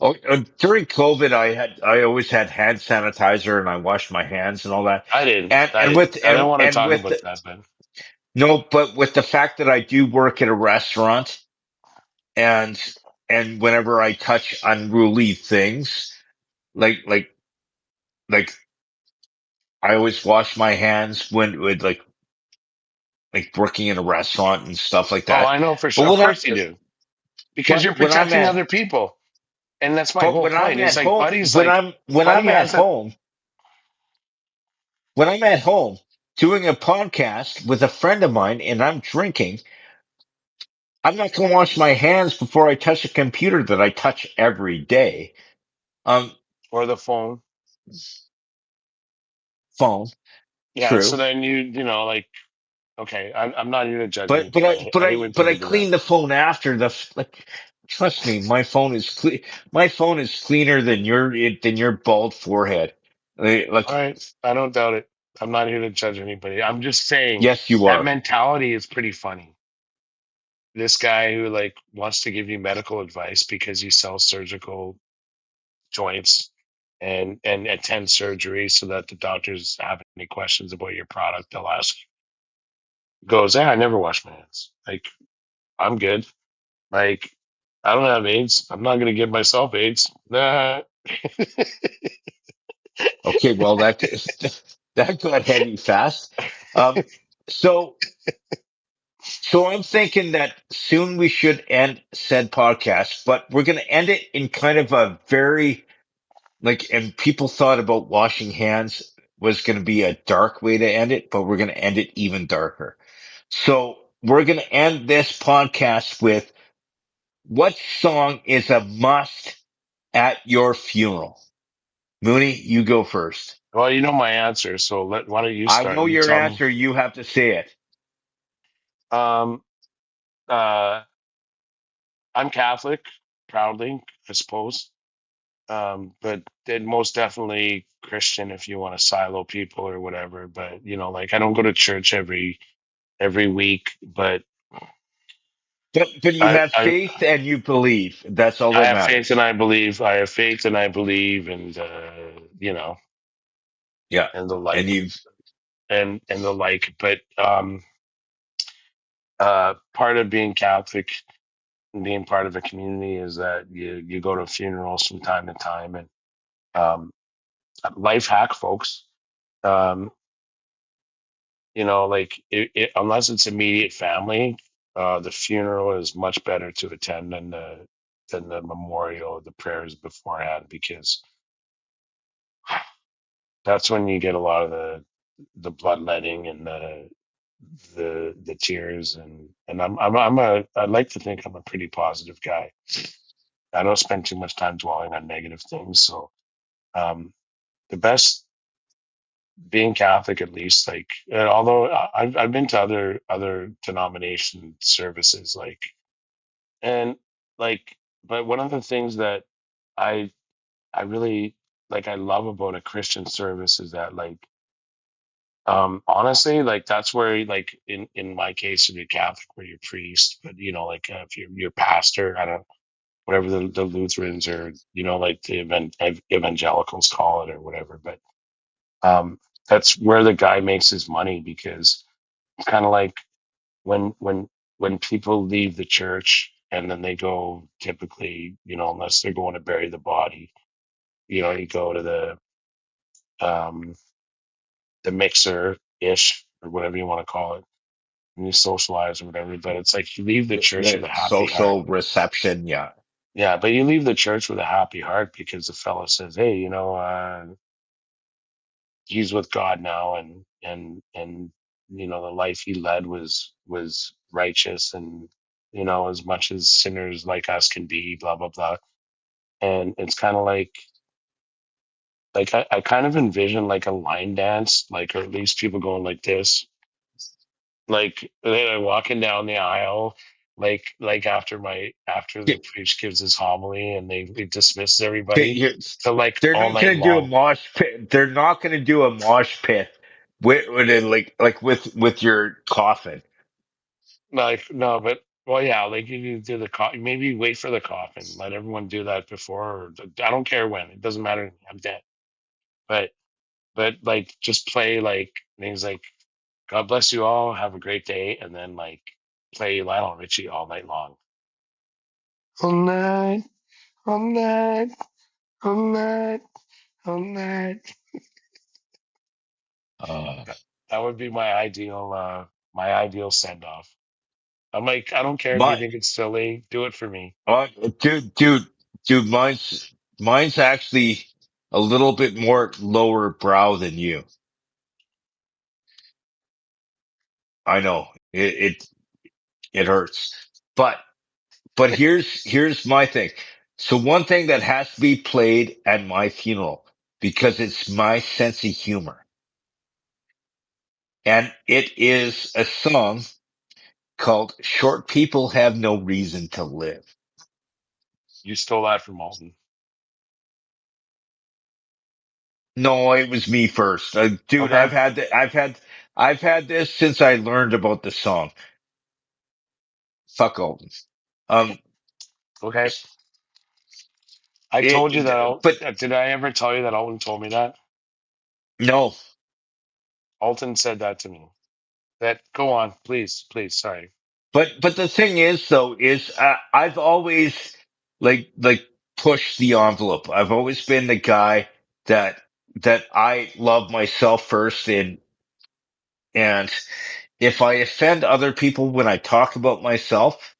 oh, during COVID, I always had hand sanitizer and I washed my hands and all that. I didn't. And, I and didn't. with, I don't want to and talk with about the, that, but no, but with the fact that I do work at a restaurant and, and whenever I touch unruly things, like, like, like I always wash my hands when with like like working in a restaurant and stuff like Oh, that. I know for But sure. Of course you do, because you're when I'm protecting at other people, and that's my but whole when I'm point. It's at like home Buddy's like when I'm Buddy at has a. home when I'm at home doing a podcast with a friend of mine and I'm drinking, I'm not going to wash my hands before I touch a computer that I touch every day. Um, Or the phone. phone, Yeah, so true. then you know, like, okay, I'm not here to judge anybody. I hate when But I people do that. clean the phone after like, trust me, my phone is cleaner than your bald forehead. All Like, right, I don't doubt it. I'm not here to judge anybody. I'm just saying yes, you that are. mentality is pretty funny. This guy who like wants to give you medical advice because he sells surgical joints and attend surgery so that the doctors have any questions about your product, they'll ask. Goes, yeah, I never wash my hands. Like, I'm good. Like, I don't have AIDS. I'm not gonna give myself AIDS. Nah. Okay, well that got heavy fast. Um, so so I'm thinking that soon we should end said podcast, but we're going to end it in kind of a very like, and people thought about washing hands was going to be a dark way to end it, but we're going to end it even darker. So we're going to end this podcast with what song is a must at your funeral? Mooney, you go first. Well, you know my answer, so why don't you I start? know You your tell me. answer. You have to say it. Um, uh, I'm Catholic, proudly, I suppose. But then most definitely Christian if you want to silo people or whatever. But you know, like I don't go to church every week, but But you I, have I faith and you believe. That's all I that have faith and matters. I believe. I have faith and I believe, and you know, Yeah. and the And like, you've, and the like. But part of being Catholic and being part of a community is that you go to funerals from time to time, and um, life hack, folks. Um, you know, like unless it's immediate family, the funeral is much better to attend than the memorial, the prayers beforehand, because that's when you get a lot of the bloodletting and the tears, and I'd like to think I'm a pretty positive guy. I don't spend too much time dwelling on negative things. So um, the best, being Catholic at least, like, although I've been to other denomination services, like, and like, but one of the things that I I really like, I love about a Christian service is that, like, honestly, like that's where, like, in my case, if you're Catholic, where you're priest, but you know, like, if you're pastor, I don't, whatever the Lutherans, or you know, like the evangelicals call it or whatever, but that's where the guy makes his money, because it's kind of like when people leave the church and then they go, typically, you know, unless they're going to bury the body, you know, you go to um, the mixer ish, or whatever you want to call it, and you socialize or whatever. But it's like you leave the church with the a happy heart. social reception. Yeah. Yeah, but you leave the church with a happy heart because the fellow says, "Hey, you know, he's with God now, and you know, the life he led was righteous, and you know, as much as sinners like us can be, blah blah blah." And it's kind of like I kind of envision like a line dance, like, or at least people going like this, like they're walking down the aisle, like after Yeah, the priest gives his homily and they dismiss okay, everybody you- to like they're all not night going to do a long. mosh pit. They're not going to do a mosh pit with like with your coffin. Like, no, but well, yeah, like you need to do the maybe wait for the coffin, let everyone do that before, or I don't care when, it doesn't matter. I'm dead. But like just play like things like God bless you all, have a great day, and then like play Lionel Richie all night long. All night, all night, all night, all night. Uh, That would be my ideal. My ideal send off. I'm like, I don't care if you My, think it's silly. Do it for me. uh, dude, dude, dude, mine's actually a little bit more lower brow than you. I know it hurts, but here's my thing. So one thing that has to be played at my funeral because it's my sense of humor, and it is a song called "Short People Have No Reason to Live." You stole that from Alton. No, it was me first. Dude, Okay. I've had this since I learned about the song. Fuck Alton. Um, Okay. I told you that. it, but Did I ever tell you that Alton told me that? no, Alton said that to me. That go on, please, please. Sorry. but the thing is though, is I've always like pushed the envelope. I've always been the guy that I love myself first and if I offend other people when I talk about myself,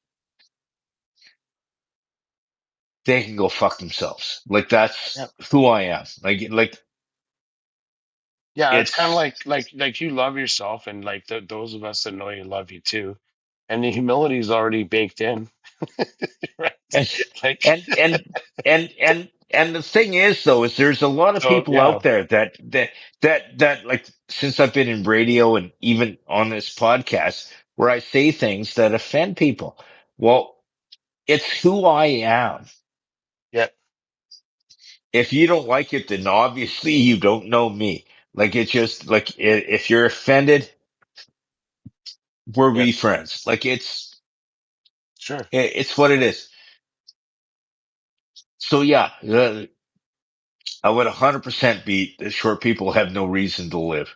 they can go fuck themselves. Like Yeah. that's who I am. Like Yeah, it's kind of it's like you love yourself, and like those of us that know you love you too, and the humility is already baked in, right? and Like and and and the thing is though is there's a lot of so, people yeah, out there that like since I've been in radio and even on this podcast where I say things that offend people. Well, it's who I am. yeah, If you don't like it, then obviously you don't know me. Like it's just like if you're offended, we're yeah, we friends. Like sure. it's what it is. So yeah, I would 100% beat the short people have no reason to live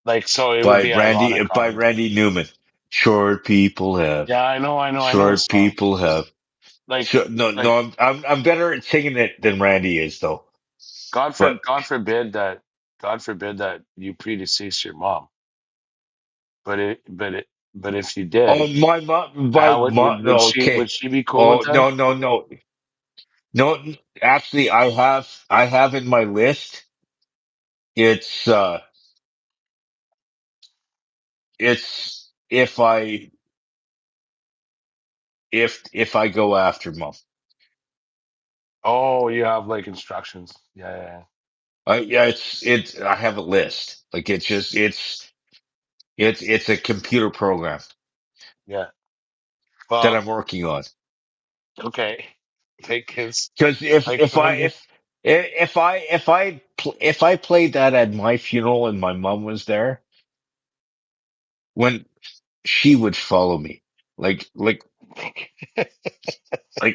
Like so, it would be ironic, By obviously. Randy Newman. Short people have, Yeah, I know the short song. people have. Like, So no, like no, I'm better at singing it than Randy is though. But God forbid that you predeceased your mom. But if you oh, did, my mom, how would no, okay. would she be cool with Oh that? no, no, no, no. Actually, I have in my list. It's it's if I go after mom. Oh, you have like instructions. Yeah, yeah, yeah. Yeah, it's I have a list. Like it's just it's a computer program Yeah. that Well, I'm working on. okay. Like it's Because like for me. if I played that at my funeral and my mom was there, when she would follow me, like like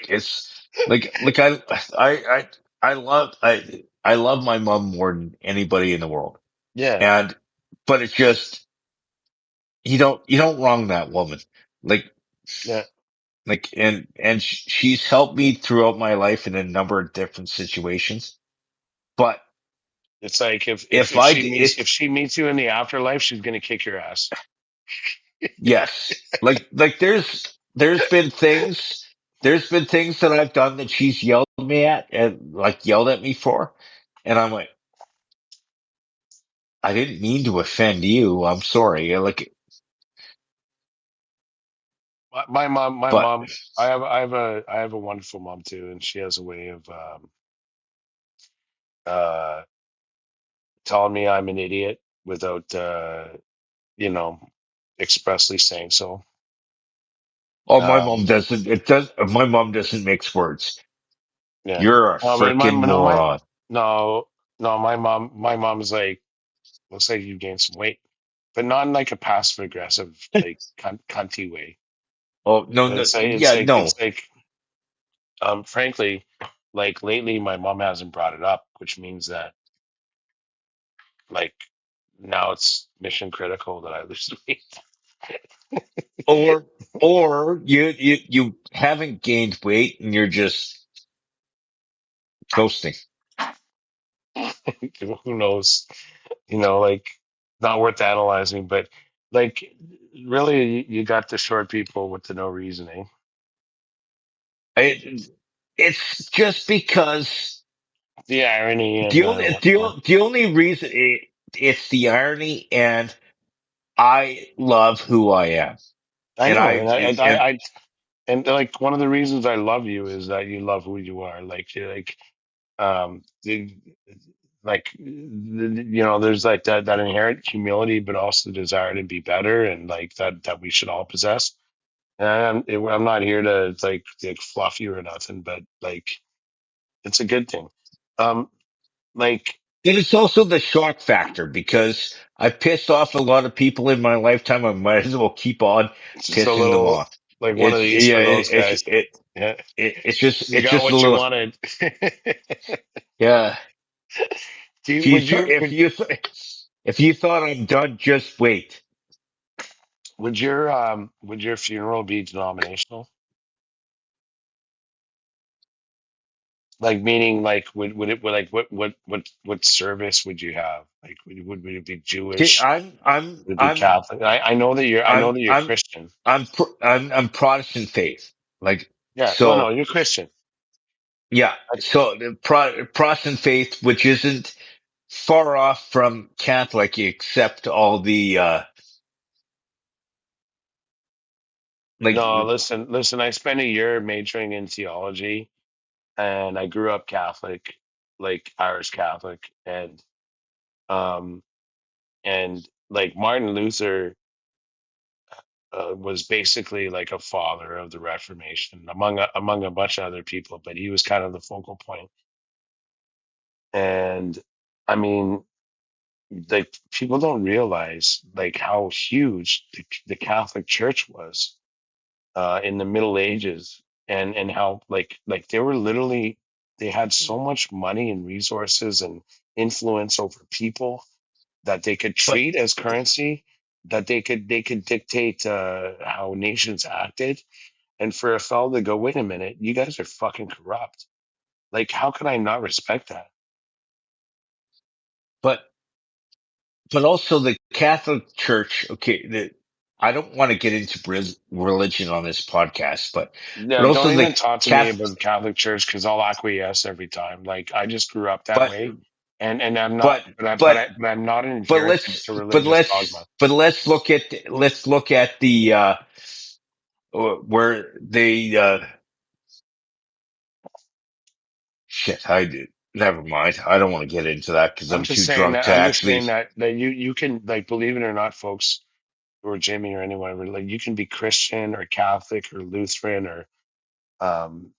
it's I I love my mom more than anybody in the world, Yeah, and but it's just you don't wrong that woman, like yeah. she's helped me throughout my life in a number of different situations, but It's like if I if she meets you in the afterlife, she's gonna kick your ass. yes. Like there's been things that I've done that she's yelled me at and like yelled at me for. And I'm like, I didn't mean to offend you. I'm sorry. Like, My but mom. I have a wonderful mom too, and she has a way of uh, telling me I'm an idiot without you know expressly saying so. oh, Um, my mom doesn't mix words. yeah. You're a But my freaking no my moron. no no my mom's like, looks like you gained some weight, but not in like a passive aggressive like cunty way. Oh, no, But no, it's yeah, like no. frankly, like lately my mom hasn't brought it up, which means that like now it's mission critical that I lose weight. Or, you haven't gained weight and you're just coasting. Who knows? Like not worth analyzing, but Like, really, you got the short people with the no reasoning. It, it's just because The irony and the the only whatnot. the only reason it's the irony, and I love who I am, I and know, I and and like one of the reasons I love you is that you love who you are. Like you're like the, like there's like that inherent humility, but also the desire to be better, and like that we should all possess. And I'm not here to like fluff you or nothing, but like it's a good thing. Um, like and it's also the shock factor because I pissed off a lot of people in my lifetime. I might as well keep on it's just a pissing them little off. like one of It's these yeah, for those guys. Yeah, you it's got just a what you little wanted. yeah. Do you, If you would you would if you thought I'm done, just wait. would your funeral be denominational? Like meaning like would it would like what service would you have? Like would it be See, Jewish? Would it be I'm Catholic? I know I'm that you're I'm Christian. I'm Protestant faith. Like Yeah, well no, so, you're Christian. yeah. So the Protestant faith, which isn't far off from Catholic, except all the like. No, listen, I spent a year majoring in theology and I grew up Catholic, like Irish Catholic, um and like Martin Luther was basically like a father of the Reformation among a bunch of other people, but he was kind of the focal point. And I mean, like people don't realize like how huge the Catholic Church was in the Middle Ages, and how like they were literally they had so much money and resources and influence over people that they could But treat as currency, that they could dictate how nations acted. And for a fellow to go, wait a minute, you guys are fucking corrupt. Like, how could I not respect that? but also the Catholic Church. Okay, I don't want to get into religion on this podcast, Yeah, but don't also the even talk to me Catholic. about the Catholic Church because I'll acquiesce every time. Like, I just grew up that But way, and I'm not, but but I'm not but inherited to religious dogma. let's look at the where they shit. I did. Never mind. I don't want to get into that because I'm too drunk to I'm just actually. saying that you can like believe it or not, folks, or Jimmy or anyone, like you can be Christian or Catholic or Lutheran or um,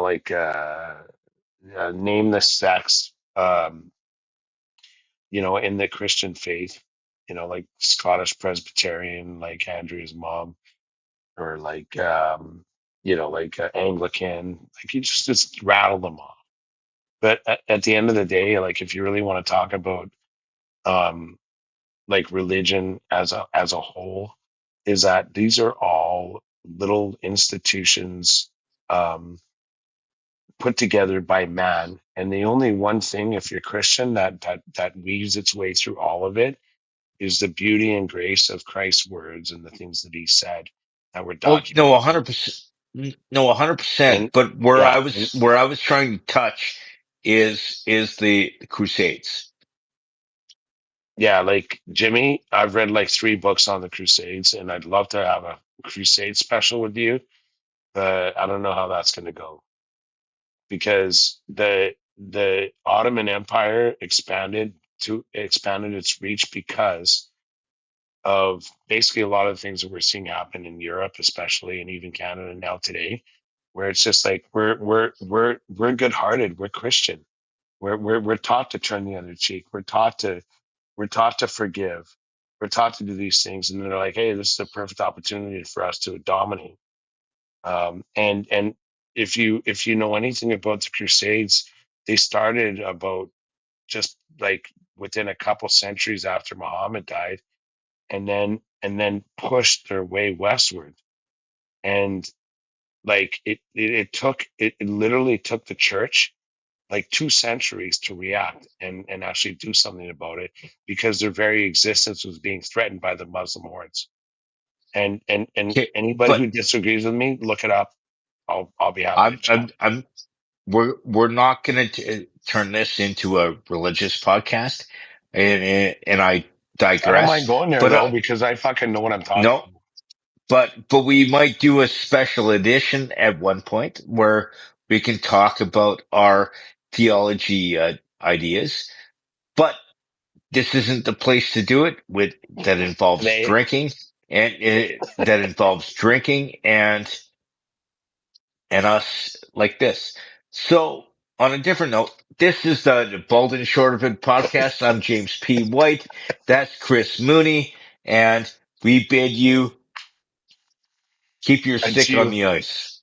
like name the sects, in the Christian faith, like Scottish Presbyterian, like Andrew's mom, or like, like Anglican, like you just rattle them off. But at the end of the day, like if you really want to talk about um, like religion as a whole, is that these are all little institutions um, put together by man, and the only one thing, if you're Christian, that weaves its way through all of it is the beauty and grace of Christ's words and the things that he said that were Oh no, documented. 100%. No, 100%. And But yeah, where I was trying to touch is the Crusades. yeah, like Jimmy, I've read like three books on the Crusades, and I'd love to have a Crusade special with you, but I don't know how that's going to go because the Ottoman Empire expanded its reach because of basically a lot of the things that we're seeing happen in Europe, especially, and even Canada now today, where it's just like we're good hearted, we're Christian, we're taught to turn the other cheek, we're taught to forgive, we're taught to do these things, and they're like, hey, this is a perfect opportunity for us to dominate. And if you know anything about the Crusades, they started about just like within a couple centuries after Muhammad died, and then pushed their way westward. And like it literally took the church like 2 centuries to react and actually do something about it, because their very existence was being threatened by the Muslim hordes. And Okay, anybody but who disagrees with me, look it up. I'll be happy to I'm, chat. I'm, I'm, we're not going to turn this into a religious podcast, and I I don't mind digress. going there But though, because I fucking know what I'm talking no, about. but we might do a special edition at one point where we can talk about our theology ideas. But this isn't the place to do it with that involves Today, drinking and that involves drinking and us like this. So, on a different note, this is the Bald and Short of It podcast. I'm James P. White. That's Chris Mooney. And we bid you keep your stick on until the ice.